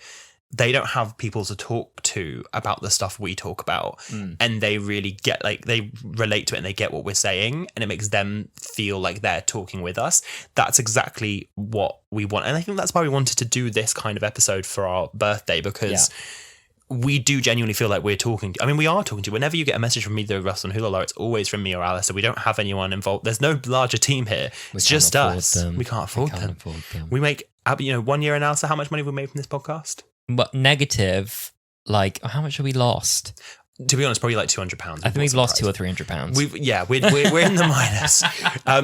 they don't have people to talk to about the stuff we talk about, and they really get like, they relate to it and they get what we're saying, and it makes them feel like they're talking with us. That's exactly what we want, and I think that's why we wanted to do this kind of episode for our birthday, because we do genuinely feel like we're talking to, I mean, we are talking to you. Whenever you get a message from either of us on Hurtle, it's always from me or Alasdair. We don't have anyone involved. There's no larger team here. It's just us. We can't afford them. We make, 1 year in Alasdair, how much money have we made from this podcast? But negative, like, how much have we lost? To be honest, probably like £200. I think we've lost £200 or £300. We're in the minus.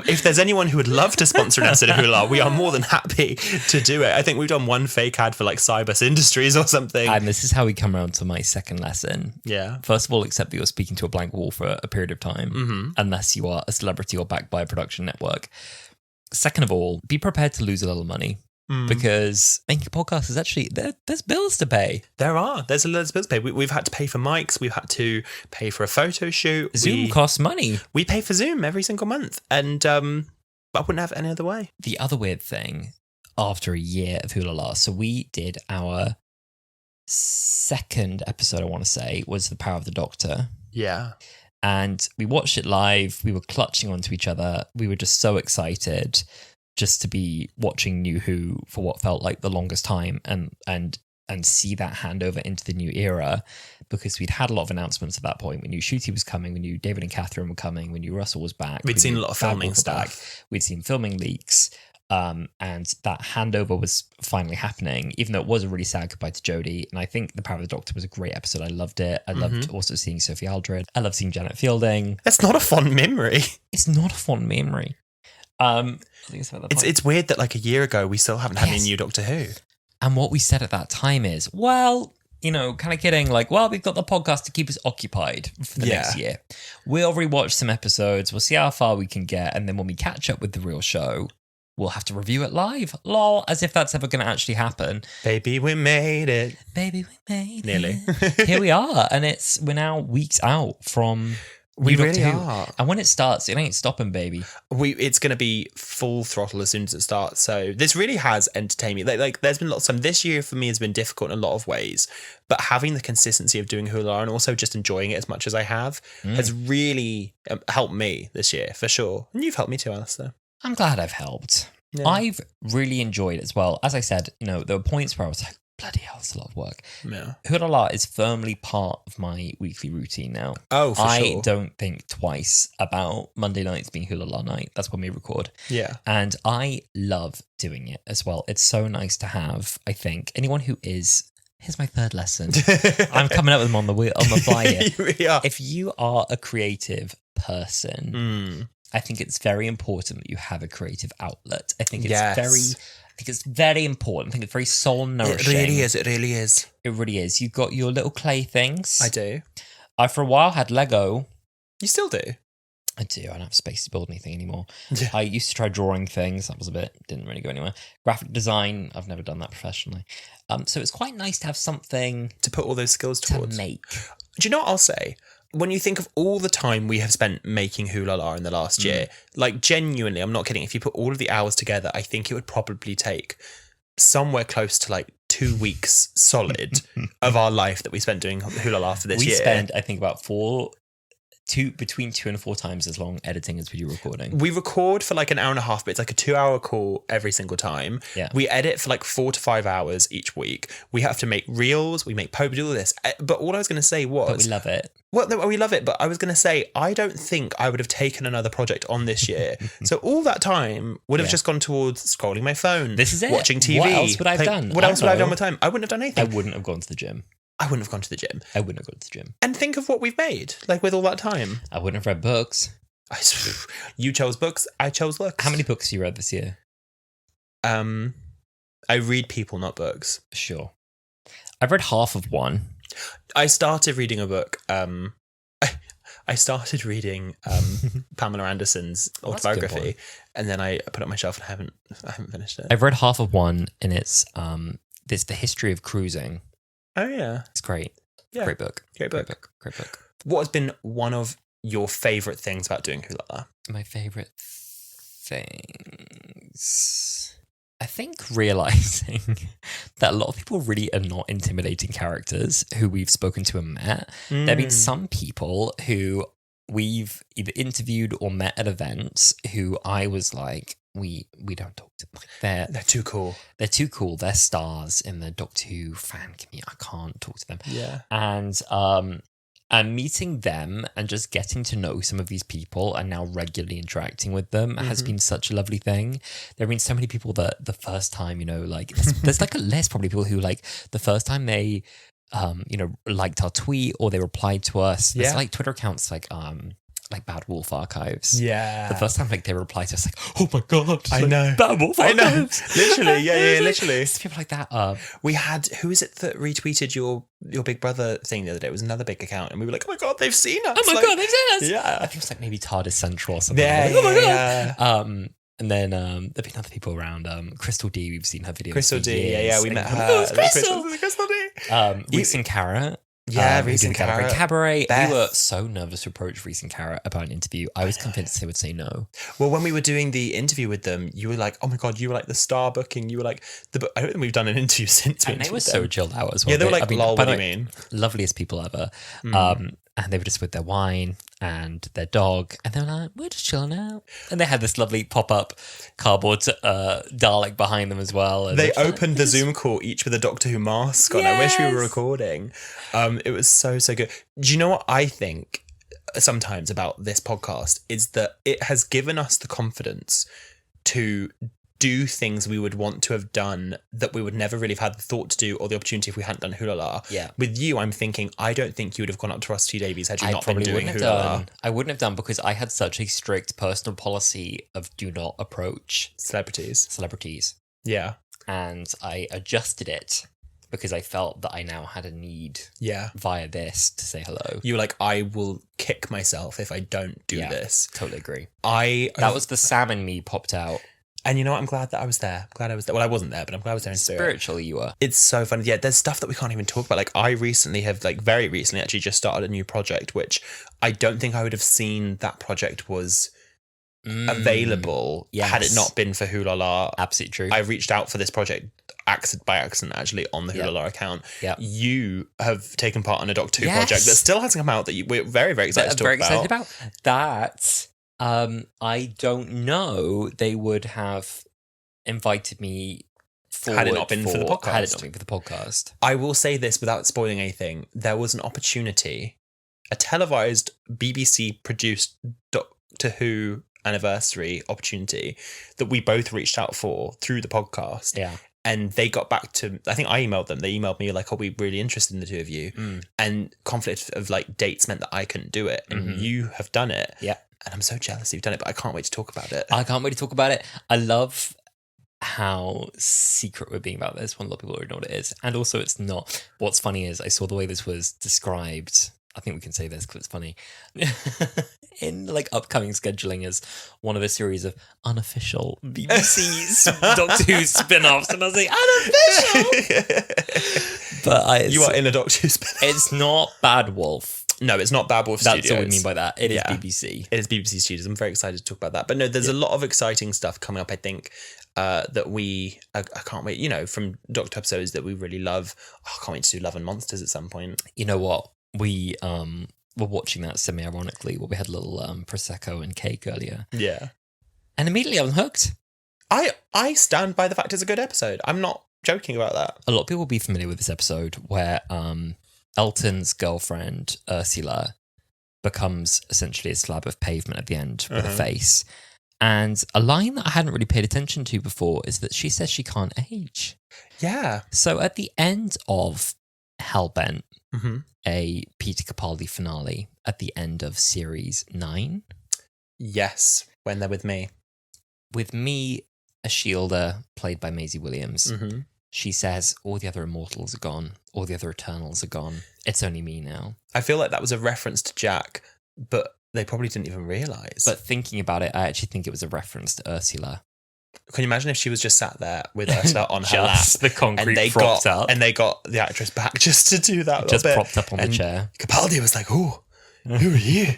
If there's anyone who would love to sponsor an episode of Hurtle, we are more than happy to do it. I think we've done one fake ad for like Cybus Industries or something. And this is how we come around to my second lesson. Yeah. First of all, accept that you're speaking to a blank wall for a period of time, unless you are a celebrity or backed by a production network. Second of all, be prepared to lose a little money. Because making a podcast is actually, there's bills to pay. There's a lot of bills to pay. We've had to pay for mics. We've had to pay for a photo shoot. Zoom costs money. We pay for Zoom every single month. And I wouldn't have it any other way. The other weird thing, after a year of Wholala, so we did our second episode, I want to say, was The Power of the Doctor. Yeah. And we watched it live. We were clutching onto each other. We were just so excited just to be watching New Who for what felt like the longest time, and see that handover into the new era, because we'd had a lot of announcements at that point. We knew Shooty was coming, we knew David and Catherine were coming, we knew Russell was back. We'd seen a lot of filming stuff. We'd seen filming leaks, and that handover was finally happening, even though it was a really sad goodbye to Jodie. And I think The Power of the Doctor was a great episode. I loved it. I loved also seeing Sophie Aldred. I loved seeing Janet Fielding. That's not a fond memory. It's not a fond memory. It's weird that like a year ago we still haven't had any new Doctor Who. And what we said at that time is, well, kind of kidding, like, well, we've got the podcast to keep us occupied for the next year. We'll rewatch some episodes, we'll see how far we can get, and then when we catch up with the real show, we'll have to review it live. Lol, as if that's ever going to actually happen. Baby, we made it. Baby, we made Nearly. it. Here we are. And we're now weeks out from... We really are. And when it starts, it ain't stopping, baby. It's going to be full throttle as soon as it starts. So this really has entertained me. Like there's been lots of time. This year for me has been difficult in a lot of ways, but having the consistency of doing hurtle and also just enjoying it as much as I have has really helped me this year, for sure. And you've helped me too, Alasdair. I'm glad I've helped. Yeah. I've really enjoyed it as well. As I said, there were points where I was like, bloody hell, it's a lot of work. Yeah. Hurtle is firmly part of my weekly routine now. Oh, for sure. I don't think twice about Monday nights being hurtle night. That's when we record. Yeah. And I love doing it as well. It's so nice to have, I think, anyone who is... Here's my third lesson. I'm coming up with them on the fly here. You really are. If you are a creative person, I think it's very important that you have a creative outlet. I think it's very important. I think it's very soul nourishing. It really is. It really is. It really is. You've got your little clay things. I do. I, for a while, had Lego. You still do? I do. I don't have space to build anything anymore. Yeah. I used to try drawing things. That was didn't really go anywhere. Graphic design, I've never done that professionally. So it's quite nice to have something to put all those skills towards. To make. Do you know what I'll say? When you think of all the time we have spent making hurtle in the last year, like genuinely, I'm not kidding. If you put all of the hours together, I think it would probably take somewhere close to like 2 weeks solid of our life that we spent doing hurtle for this year. We spend, I think, about between 2 and 4 times as long editing as we do recording. We record for like an hour and a half, but it's like a 2-hour call every single time. Yeah. We edit for like 4 to 5 hours each week. We have to make reels, we make posts, we do all this. But all I was going to say was... But we love it. Well, no, we love it, but I was going to say, I don't think I would have taken another project on this year. So all that time would have just gone towards scrolling my phone. This is it. Watching TV. What else would I have done? What else would I have done with time? I wouldn't have done anything. I wouldn't have gone to the gym. I wouldn't have gone to the gym. I wouldn't have gone to the gym. And think of what we've made, like with all that time. I wouldn't have read books. You chose books, I chose looks. How many books have you read this year? I read people, not books. Sure. I've read half of one. I started reading a book. I started reading Pamela Anderson's autobiography, and then I put it on my shelf and I haven't finished it. I've read half of one, and it's the history of cruising. Oh yeah, it's great. Yeah, great book. Great book. What has been one of your favourite things about doing hurtle? My favourite things, I think, realising that a lot of people really are not intimidating characters who we've spoken to and met. There have been some people who we've either interviewed or met at events who I was like, we don't talk to them. They're too cool. They're too cool. They're stars in the Doctor Who fan community. I can't talk to them. Yeah. And meeting them and just getting to know some of these people and now regularly interacting with them has been such a lovely thing. There have been so many people that the first time, like there's like a list probably people who like the first time they liked our tweet or they replied to us. There's like Twitter accounts like Bad Wolf Archives. Yeah. The first time they replied to us like, oh my God. I know. Bad Wolf Archives. I know. Literally. Yeah, literally. It's people like that. We had, who is it that retweeted your Big Brother thing the other day? It was another big account. And we were like, oh my God, they've seen us. Oh my God, they've seen us. Yeah. I think it was like maybe TARDIS Central or something. Yeah, like, oh my God. Yeah. And then there've been other people around. Crystal D, we've seen her videos. Crystal D, yeah, we met her. Oh, Crystal D. Reese and Cara. Yeah, Reese and Cara. Cabaret. Beth. We were so nervous to approach Reese and Cara about an interview. I was convinced they would say no. Well, when we were doing the interview with them, you were like, oh my God, you were like the star booking. You were like, I don't think we've done an interview since. And they were so chilled out as well. Yeah, they were like, lol, what do you mean? Loveliest people ever. And they were just with their wine and their dog. And they were like, we're just chilling out. And they had this lovely pop-up cardboard Dalek behind them as well. And they opened the Zoom call each with a Doctor Who mask on. Yes. I wish we were recording. It was so good. Do you know what I think sometimes about this podcast is that it has given us the confidence to do things we would want to have done that we would never really have had the thought to do or the opportunity if we hadn't done hurtle. Yeah. With you, I'm thinking, I don't think you would have gone up to Rusty Davies had you not been doing hurtle. I wouldn't have done because I had such a strict personal policy of do not approach celebrities. Yeah. And I adjusted it because I felt that I now had a need via this to say hello. You were like, I will kick myself if I don't do this. Totally agree. That was the Sam in me popped out. And you know what? I'm glad that I was there. Well, I wasn't there, but I'm glad I was there in spirit. Spiritually, you were. It's so funny. Yeah, there's stuff that we can't even talk about. Like, I recently have, like, very recently actually just started a new project, which I don't think I would have seen that project was available had it not been for Wholala. Absolutely true. I reached out for this project by accident, actually, on the Wholala account. Yeah. You have taken part in a Doc 2 project that still hasn't come out that we're very, very excited to talk about. Very excited about. That, I don't know. They would have invited me had it not been for the podcast. Had it not been for the podcast. I will say this without spoiling anything. There was an opportunity, a televised BBC-produced Doctor Who anniversary opportunity that we both reached out for through the podcast. Yeah. And they got back to, I think I emailed them. They emailed me like, "Oh, we're really interested in the two of you." And conflict of like dates meant that I couldn't do it. And you have done it. Yeah. And I'm so jealous you've done it, but I can't wait to talk about it. I can't wait to talk about it. I love how secret we're being about this. One, a lot of people already know what it is. And also it's not. What's funny is I saw the way this was described. I think we can say this because it's funny. In like upcoming scheduling as one of a series of unofficial BBC's Doctor Who spin-offs. And I was like, unofficial! But you are in a Doctor Who spin-off. It's not Bad Wolf. No, it's not Bad Wolf Studios. That's what we mean by that. It is BBC. It is BBC Studios. I'm very excited to talk about that. But no, there's a lot of exciting stuff coming up, I think, that I can't wait, you know, from Doctor episodes that we really love. Oh, I can't wait to do Love and Monsters at some point. You know what? We were watching that semi-ironically where we had a little Prosecco and cake earlier. Yeah. And immediately I was hooked. I stand by the fact it's a good episode. I'm not joking about that. A lot of people will be familiar with this episode where Elton's girlfriend, Ursula, becomes essentially a slab of pavement at the end with a face. And a line that I hadn't really paid attention to before is that she says she can't age. Yeah. So at the end of Hellbent, a Peter Capaldi finale at the end of series 9. Yes, when they're with me. With me, a shielder played by Maisie Williams. She says, all the other immortals are gone. All the other Eternals are gone. It's only me now. I feel like that was a reference to Jack, but they probably didn't even realise. But thinking about it, I actually think it was a reference to Ursula. Can you imagine if she was just sat there with Ursula on her lap? The concrete propped up. And they got the actress back just to do that just bit. Propped up on the chair. Capaldi was like, "Oh, who are you?"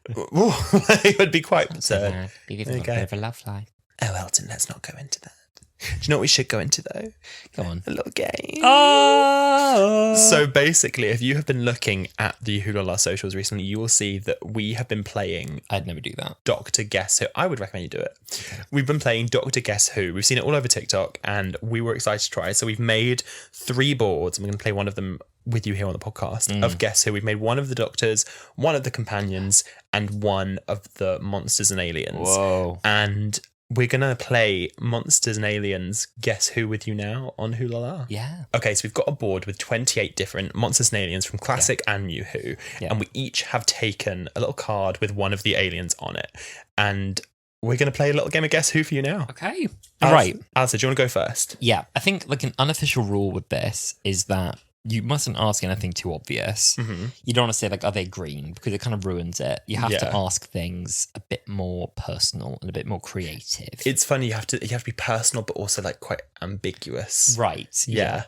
It would be quite absurd. Bit of a love life. Oh, Elton, let's not go into that. Do you know what we should go into, though? Go on. A little game. Oh! So basically, if you have been looking at the Wholala socials recently, you will see that we have been playing... I'd never do that. Dr. Guess Who. I would recommend you do it. Okay. We've been playing Dr. Guess Who. We've seen it all over TikTok, and we were excited to try. So we've made 3 boards, and we're going to play one of them with you here on the podcast of Guess Who. We've made one of the Doctors, one of the Companions, and one of the Monsters and Aliens. Whoa. And... we're going to play Monsters and Aliens Guess Who with you now on Wholala. Yeah. Okay, so we've got a board with 28 different Monsters and Aliens from Classic and New Who. Yeah. And we each have taken a little card with one of the aliens on it. And we're going to play a little game of Guess Who for you now. Okay. All right. Alasdair, do you want to go first? Yeah. I think like an unofficial rule with this is that you mustn't ask anything too obvious. You don't want to say like, are they green? Because it kind of ruins it. You have to ask things a bit more personal and a bit more creative. It's funny, you have to be personal, but also like quite ambiguous. Right. Yeah.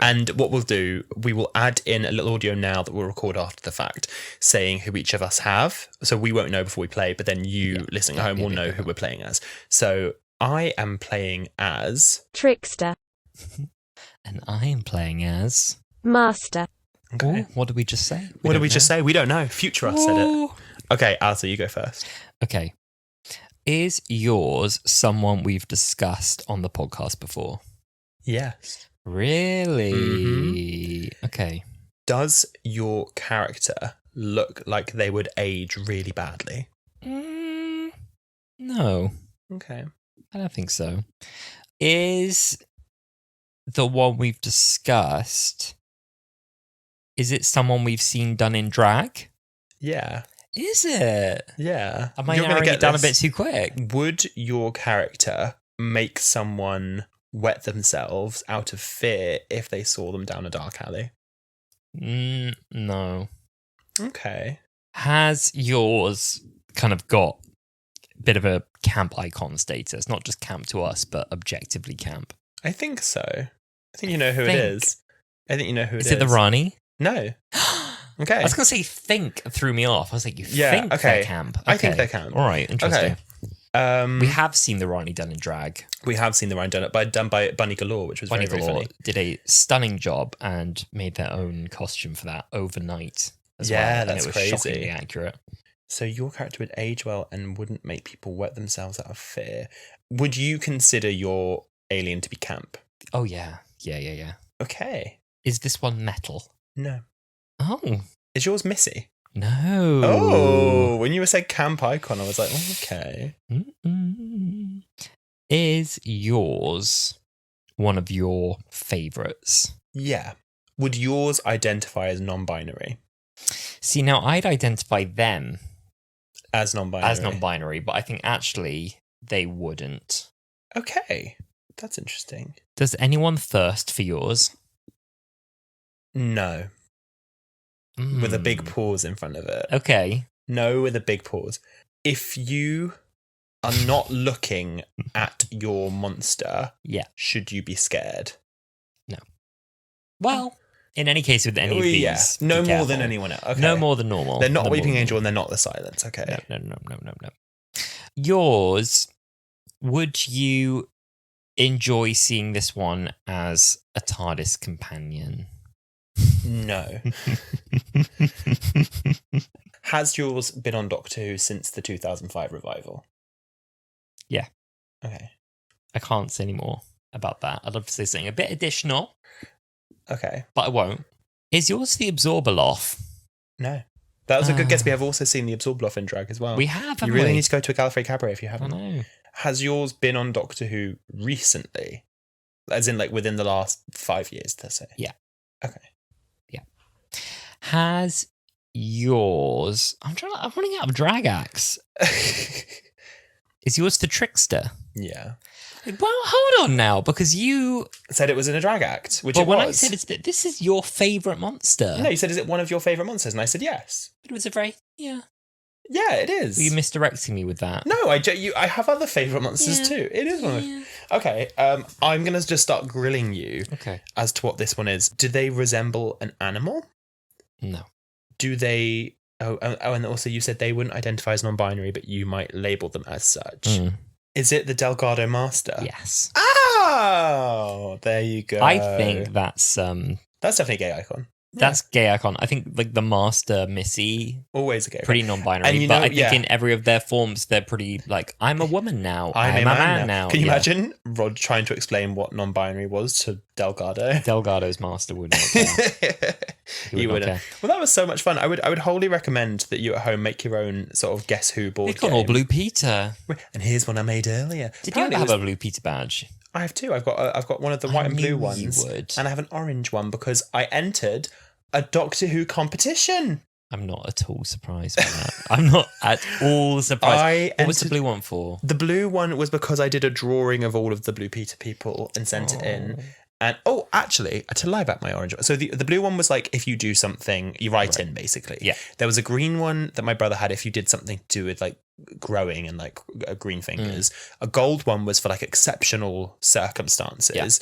And what we'll do, we will add in a little audio now that we'll record after the fact, saying who each of us have. So we won't know before we play, but then you listening at home will know who we're playing as. So I am playing as Trickster. And I am playing as Master. Okay. Ooh, what did we just say? What did we just say? We don't know. Future us said it. Okay, Alasdair, you go first. Okay. Is yours someone we've discussed on the podcast before? Yes. Really? Okay. Does your character look like they would age really badly? No. Okay. I don't think so. Is the one we've discussed, is it someone we've seen done in drag? Yeah. Is it? Yeah. Am I narrowing it down a bit too quick? Would your character make someone wet themselves out of fear if they saw them down a dark alley? No. Okay. Has yours kind of got a bit of a camp icon status, not just camp to us, but objectively camp. I think so. I think you know who it is. I think you know who it is. Is it the Rani? No. Okay. I was going to say think threw me off. I was like, you think they're camp? Okay. I think they're camp. All right, interesting. Okay. We have seen the Rani done in drag. We have seen the Rani done by Bunny Galore, which was very, very funny. Did a stunning job and made their own costume for that overnight as well. Yeah, that's and it was crazy. Shockingly accurate. So your character would age well and wouldn't make people wet themselves out of fear. Would you consider your alien to be camp? Oh, yeah. Yeah. Okay. Is this one metal? No. Oh. Is yours Missy? No. Oh, when you said camp icon, I was like, oh, okay. Mm-mm. Is yours one of your favourites? Yeah. Would yours identify as non-binary? See, now I'd identify them as non-binary. But I think actually they wouldn't. Okay. That's interesting. Does anyone thirst for yours? No. With a big pause in front of it. Okay. No, with a big pause. If you are not looking at your monster, should you be scared? No. Well, in any case, with any of these, no more than anyone else. Okay. No more than normal. They're not Weeping Angel and they're not the Silence. Okay. No. Yours, would you enjoy seeing this one as a TARDIS companion? No. Has yours been on Doctor Who since the 2005 revival? Yeah. Okay. I can't say any more about that. I'd love to say something a bit additional. Okay. But I won't. Is yours the Absorbaloff? No. That was a good guess. We have also seen the Absorbaloff in drag as well. We have, You really need to go to a Gallifrey Cabaret if you haven't. I know. Has yours been on Doctor Who recently? As in, like, within the last 5 years, to say? Yeah. Okay. Yeah. Has yours... I'm running out of drag acts. Is yours the Trickster? Yeah. Well, hold on now, because you... said it was in a drag act, which but it was. But when I said this is your favourite monster... No, you said, is it one of your favourite monsters? And I said, yes. It was a very... Yeah. Yeah, it is. Were you misdirecting me with that? No, I have other favourite monsters too. It is one of... Okay, I'm going to just start grilling you as to what this one is. Do they resemble an animal? No. Do they... Oh, and also you said they wouldn't identify as non-binary, but you might label them as such. Mm. Is it the Delgado Master? Yes. Oh, there you go. I think that's definitely a gay icon. That's gay icon. I think like the Master, Missy, always a gay pretty non-binary. But I think in every of their forms, they're pretty like, I'm a woman now. I'm a man now. Can you imagine Rod trying to explain what non-binary was to Delgado? Delgado's Master would not care. He wouldn't. Well, that was so much fun. I would wholly recommend that you at home make your own sort of Guess Who board We've got all Blue Peter. And here's one I made earlier. Did you ever have a Blue Peter badge? I have two. I've got one of the white and blue ones, and I have an orange one because I entered a Doctor Who competition. I'm not at all surprised by that. I'm not at all surprised. What was the blue one for? The blue one was because I did a drawing of all of the Blue Peter people and sent it in. And actually, to lie about my orange one. So the blue one was like, if you do something, you write in, basically. Yeah. There was a green one that my brother had if you did something to do with like growing and like green fingers. A gold one was for like exceptional circumstances.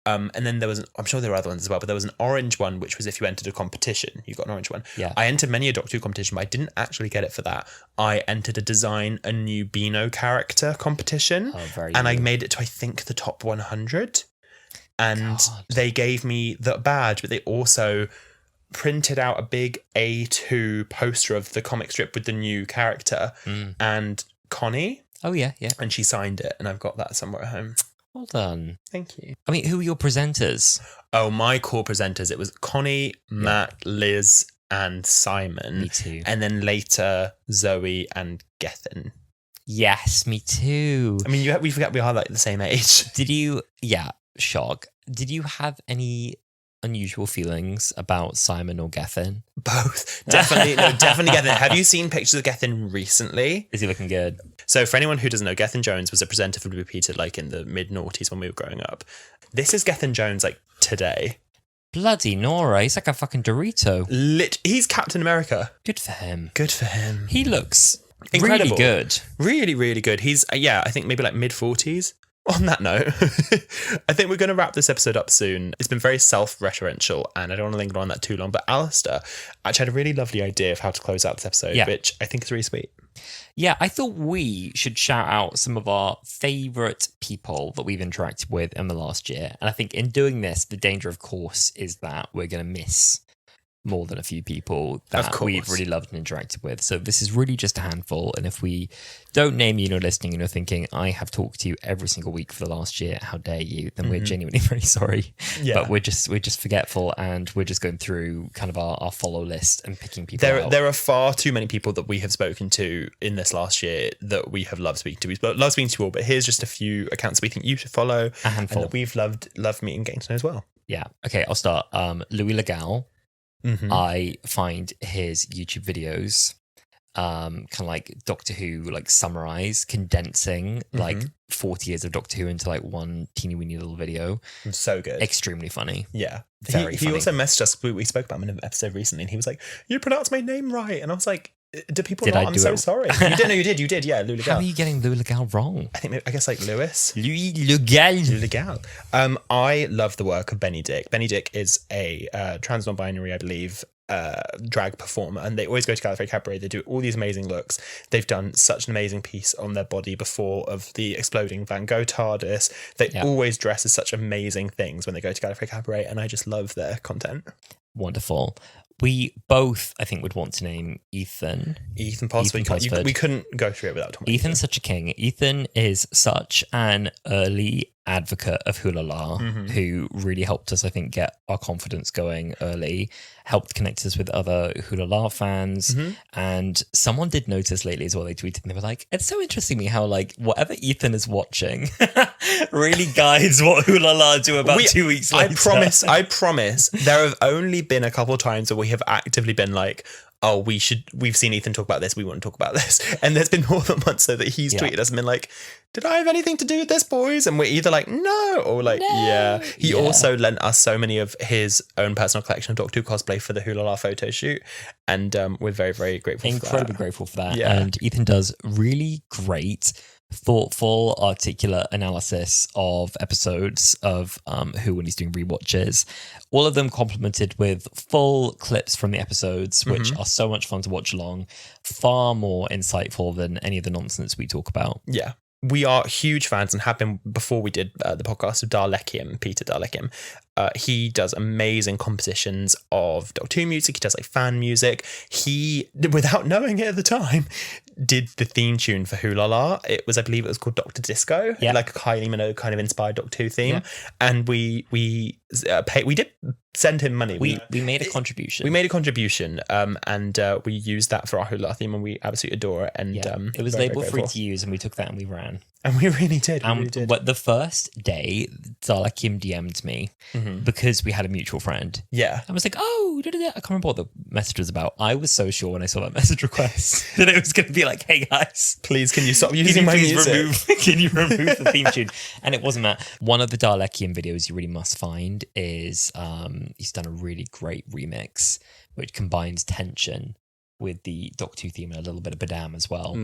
Yeah. And then there was, I'm sure there were other ones as well, but there was an orange one, which was if you entered a competition, you got an orange one. Yeah. I entered many a Doctor Who competition, but I didn't actually get it for that. I entered a design a new Beano character competition. And I made it to, I think, the top 100. And they gave me the badge, but they also printed out a big A2 poster of the comic strip with the new character and Connie. Oh, yeah. And she signed it, and I've got that somewhere at home. Well done. Thank you. I mean, who were your presenters? Oh, my core presenters. It was Connie, Matt, Liz, and Simon. Me too. And then later, Zoe and Gethin. Yes, me too. I mean, we forget we are like the same age. Did you... Yeah, shock. Did you have any unusual feelings about Simon or Gethin? Both. Definitely Gethin. Have you seen pictures of Gethin recently? Is he looking good? So for anyone who doesn't know, Gethin Jones was a presenter for Blue Peter like in the mid-noughties when we were growing up. This is Gethin Jones like today. Bloody Nora, he's like a fucking Dorito. He's Captain America. Good for him. Good for him. He looks Incredible. Really good. Really, really good. He's, I think maybe like mid-40s. On that note, I think we're going to wrap this episode up soon. It's been very self-referential and I don't want to linger on that too long, but Alasdair actually had a really lovely idea of how to close out this episode, which I think is really sweet. Yeah, I thought we should shout out some of our favourite people that we've interacted with in the last year. And I think in doing this, the danger, of course, is that we're going to miss more than a few people that we've really loved and interacted with. So this is really just a handful. And if we don't name you and you're listening and you're thinking, I have talked to you every single week for the last year, how dare you? Then we're genuinely very sorry. Yeah. But we're just forgetful and we're just going through kind of our follow list and picking people out. There are far too many people that we have spoken to in this last year that we have loved speaking to. We've loved speaking to all, but here's just a few accounts we think you should follow. A handful. And that we've loved meeting and getting to know as well. Yeah. Okay, I'll start. Louis Legal. I find his YouTube videos kind of like Doctor Who, like summarize, condensing like 40 years of Doctor Who into like one teeny weeny little video. So good. Extremely funny. Yeah. Very funny. He also messaged us, we spoke about him in an episode recently, and he was like, you pronounced my name right. And I was like, do people not? I'm so sorry. You did, yeah, Louis Legal. How are you getting Louis Legal wrong? I guess like Louis Legal. I love the work of Benny Dick. Benny Dick is a trans non-binary, I believe, drag performer, and they always go to Gallifrey Cabaret. They do all these amazing looks. They've done such an amazing piece on their body before of the exploding Van Gogh TARDIS. They always dress as such amazing things when they go to Gallifrey Cabaret, and I just love their content. Wonderful. We both, I think, would want to name Ethan. Ethan Posford. We couldn't go through it without Tom. Ethan's such a king. Ethan is such an early advocate of Wholala, who really helped us, I think, get our confidence going early, helped connect us with other Wholala fans. And someone did notice lately as well, they tweeted and they were like, it's so interesting me how like whatever Ethan is watching really guides what Wholala do about 2 weeks later. I promise there have only been a couple of times where we have actively been like, oh, we've seen Ethan talk about this, we want to talk about this. And there's been more than once so that he's tweeted us and been like, did I have anything to do with this, boys? And we're either like, no, or like, yeah. He also lent us so many of his own personal collection of Doctor Who cosplay for the Wholala photo shoot. And we're very, very grateful for that. Incredibly grateful for that. Yeah. And Ethan does really great, thoughtful, articulate analysis of episodes of Who when he's doing rewatches. All of them complemented with full clips from the episodes, which are so much fun to watch along. Far more insightful than any of the nonsense we talk about. Yeah. We are huge fans and have been before we did the podcast of Peter Darlekiam. He does amazing compositions of Doctor Who music. He does like fan music. He, without knowing it at the time, did the theme tune for Wholala. I believe it was called Dr. Disco, like a Kylie Minogue kind of inspired Doctor Who theme. And we did send him money. We made a contribution. And we used that for our Wholala theme, and we absolutely adore it. And it was label free to use, and we took that and we ran. And we really did. But the first day, Darlekiam DM'd me because we had a mutual friend. Yeah. I was like, oh, I can't remember what the message was about. I was so sure when I saw that message request that it was going to be like, hey guys, please, can you stop using my music? Can you remove the theme tune? And it wasn't that. One of the Darlekiam videos you really must find is he's done a really great remix which combines tension with the Doctor Who theme and a little bit of Badam as well.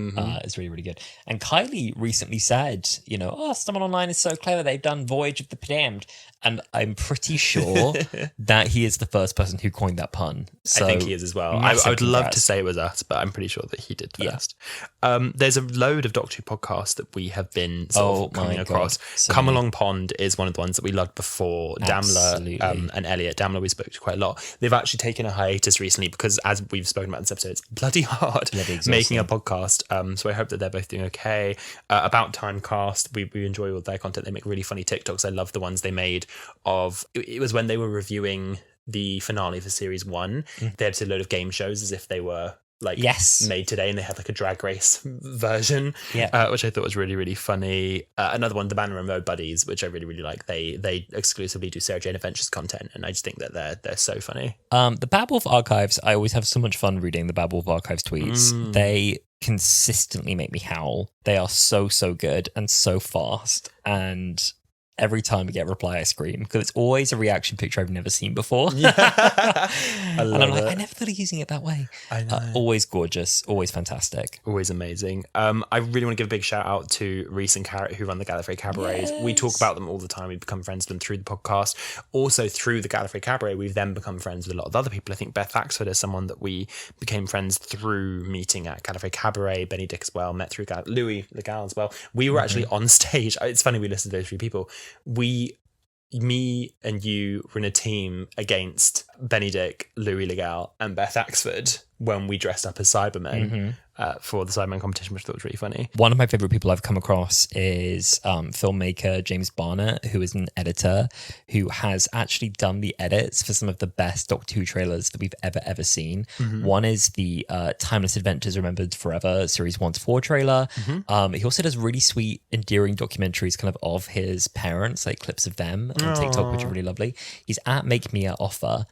It's really, really good. And Kylie recently said, someone online is so clever, they've done Voyage of the Badamned. And I'm pretty sure that he is the first person who coined that pun. So, I think he is as well. I would love to say it was us, but I'm pretty sure that he did first. There's a load of Doctor Who podcasts that we have been coming across. So Come Along Pond is one of the ones that we loved before. Damla and Elliot. Damla we spoke to quite a lot. They've actually taken a hiatus recently because, as we've spoken about in this episode, it's bloody hard making a podcast. So I hope that they're both doing okay. About Time Cast, we enjoy all their content. They make really funny TikToks. I love the ones they made of, it was when they were reviewing the finale for series 1. They had a load of game shows as if they were made today, and they had like a drag race version, which I thought was really, really funny. Another one, the Banner and Road Buddies, which I really, really like. They exclusively do Sarah Jane Adventures content, and I just think that they're so funny. The Bad Wolf Archives, I always have so much fun reading the Bad Wolf Archives tweets. They consistently make me howl. They are so good and so fast, and every time we get a reply, I scream because it's always a reaction picture I've never seen before. Yeah. And I'm like, I never thought of using it that way. I know. Always gorgeous, always fantastic. Always amazing. I really want to give a big shout out to Reese and Carrot who run the Gallifrey Cabarets. Yes. We talk about them all the time. We've become friends with them through the podcast. Also through the Gallifrey Cabaret, we've then become friends with a lot of other people. I think Beth Axford is someone that we became friends through meeting at Gallifrey Cabaret. Benny Dick as well, met through Louis Legal as well. We were actually on stage. It's funny we listened to those three people. Me and you were in a team against Benny Dick, Louis Legal and Beth Axford when we dressed up as Cybermen for the Cybermen competition, which I thought was really funny. One of my favourite people I've come across is filmmaker James Barnett, who is an editor who has actually done the edits for some of the best Doctor Who trailers that we've ever seen. One is the Timeless Adventures Remembered Forever Series 1 to 4 trailer. He also does really sweet, endearing documentaries kind of his parents, like clips of them on TikTok, which are really lovely. He's at Make Me a Offer.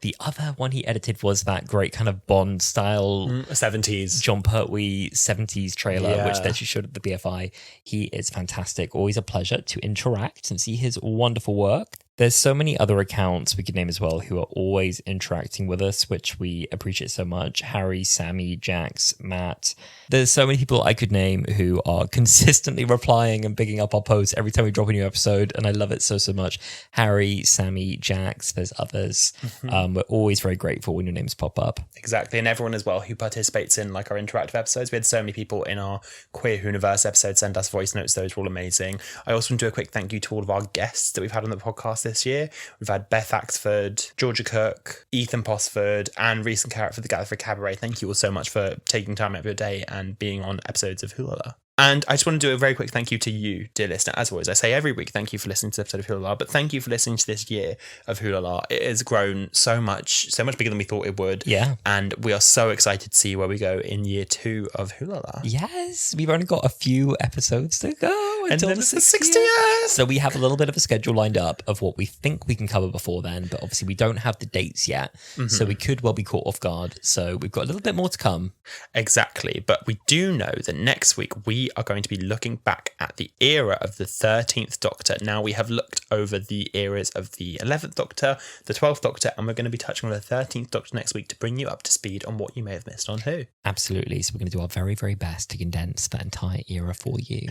The other one he edited was that great kind of Bond style 70s John Pertwee 70s trailer, which they showed at the BFI. He is fantastic. Always a pleasure to interact and see his wonderful work. There's so many other accounts we could name as well who are always interacting with us, which we appreciate so much. Harry, Sammy, Jax, Matt. There's so many people I could name who are consistently replying and picking up our posts every time we drop a new episode, and I love it so much. Harry, Sammy, Jax, there's others. We're always very grateful when your names pop up. Exactly, and everyone as well who participates in like our interactive episodes. We had so many people in our Queer Whoniverse episode send us voice notes. Those were all amazing. I also want to do a quick thank you to all of our guests that we've had on the podcast this year. We've had Beth Axford, Georgia Cook, Ethan Posford, and Reese and Carrot for the Gallifrey Cabaret. Thank you all so much for taking time out of your day and being on episodes of Wholala. And I just want to do a very quick thank you to you, dear listener. As always, I say every week, thank you for listening to this episode of Wholala, but thank you for listening to this year of Wholala. It has grown so much bigger than we thought it would. Yeah. And we are so excited to see where we go in year 2 of Wholala. Yes, we've only got a few episodes to go until the 60th. So we have a little bit of a schedule lined up of what we think we can cover before then, but obviously we don't have the dates yet. So we could well be caught off guard. So we've got a little bit more to come. Exactly. But we do know that next week we are going to be looking back at the era of the 13th Doctor. Now we have looked over the eras of the 11th Doctor, the 12th Doctor, and we're going to be touching on the 13th Doctor next week to bring you up to speed on what you may have missed on Who. Absolutely. So we're going to do our very, very best to condense that entire era for you.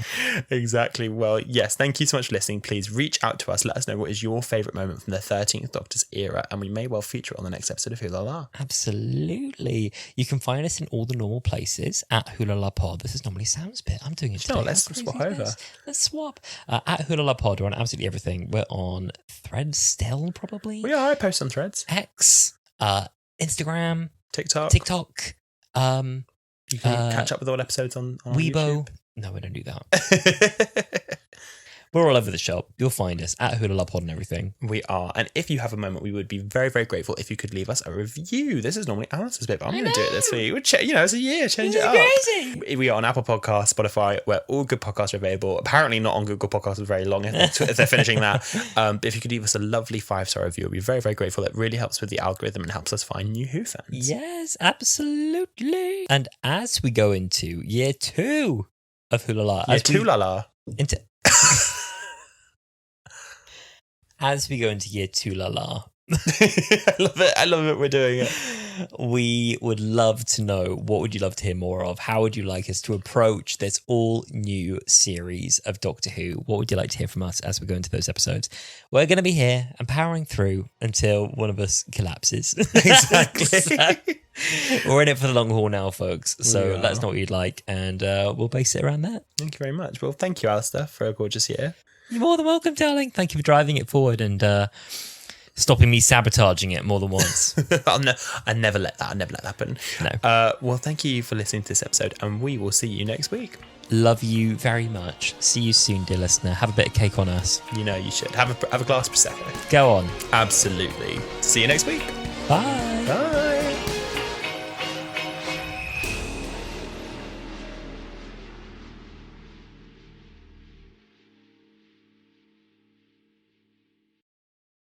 Exactly. Well, yes, thank you so much for listening. Please reach out to us. Let us know what is your favourite moment from the 13th Doctor's era, and we may well feature it on the next episode of Wholala. Absolutely. You can find us in all the normal places at Wholala Pod. This is normally Sam's bit. I'm doing it today. Let's swap over. Let's swap. At Wholala Pod, we're on absolutely everything. We're on Threads still, probably. We are. I post on Threads. X, Instagram, TikTok. You can catch up with all episodes on Weibo. YouTube. No, we don't do that. We're all over the shop. You'll find us at Wholala Pod and everything. We are. And if you have a moment, we would be very, very grateful if you could leave us a review. This is normally Alice's bit, but I'm going to do it this week. It's a year. Change it up. Crazy. We are on Apple Podcasts, Spotify, where all good podcasts are available. Apparently not on Google Podcasts for very long if they're finishing that. But if you could leave us a lovely 5-star review, we'd be very, very grateful. That really helps with the algorithm and helps us find new Who fans. Yes, absolutely. And as we go into year 2 of Wholala. As we go into year 2 Lala. I love it. We're doing it. We would love to know, what would you love to hear more of? How would you like us to approach this all new series of Doctor Who? What would you like to hear from us as we go into those episodes? We're going to be here and powering through until one of us collapses. Exactly. So, we're in it for the long haul now, folks. So let us know what you'd like, and we'll base it around that. Thank you very much. Well, thank you, Alasdair, for a gorgeous year. You're more than welcome, darling. Thank you for driving it forward and stopping me sabotaging it more than once. I never let that happen. No. Well, thank you for listening to this episode, and we will see you next week. Love you very much. See you soon, dear listener. Have a bit of cake on us. You know you should. Have a glass of Prosecco. Go on. Absolutely. See you next week. Bye. Bye.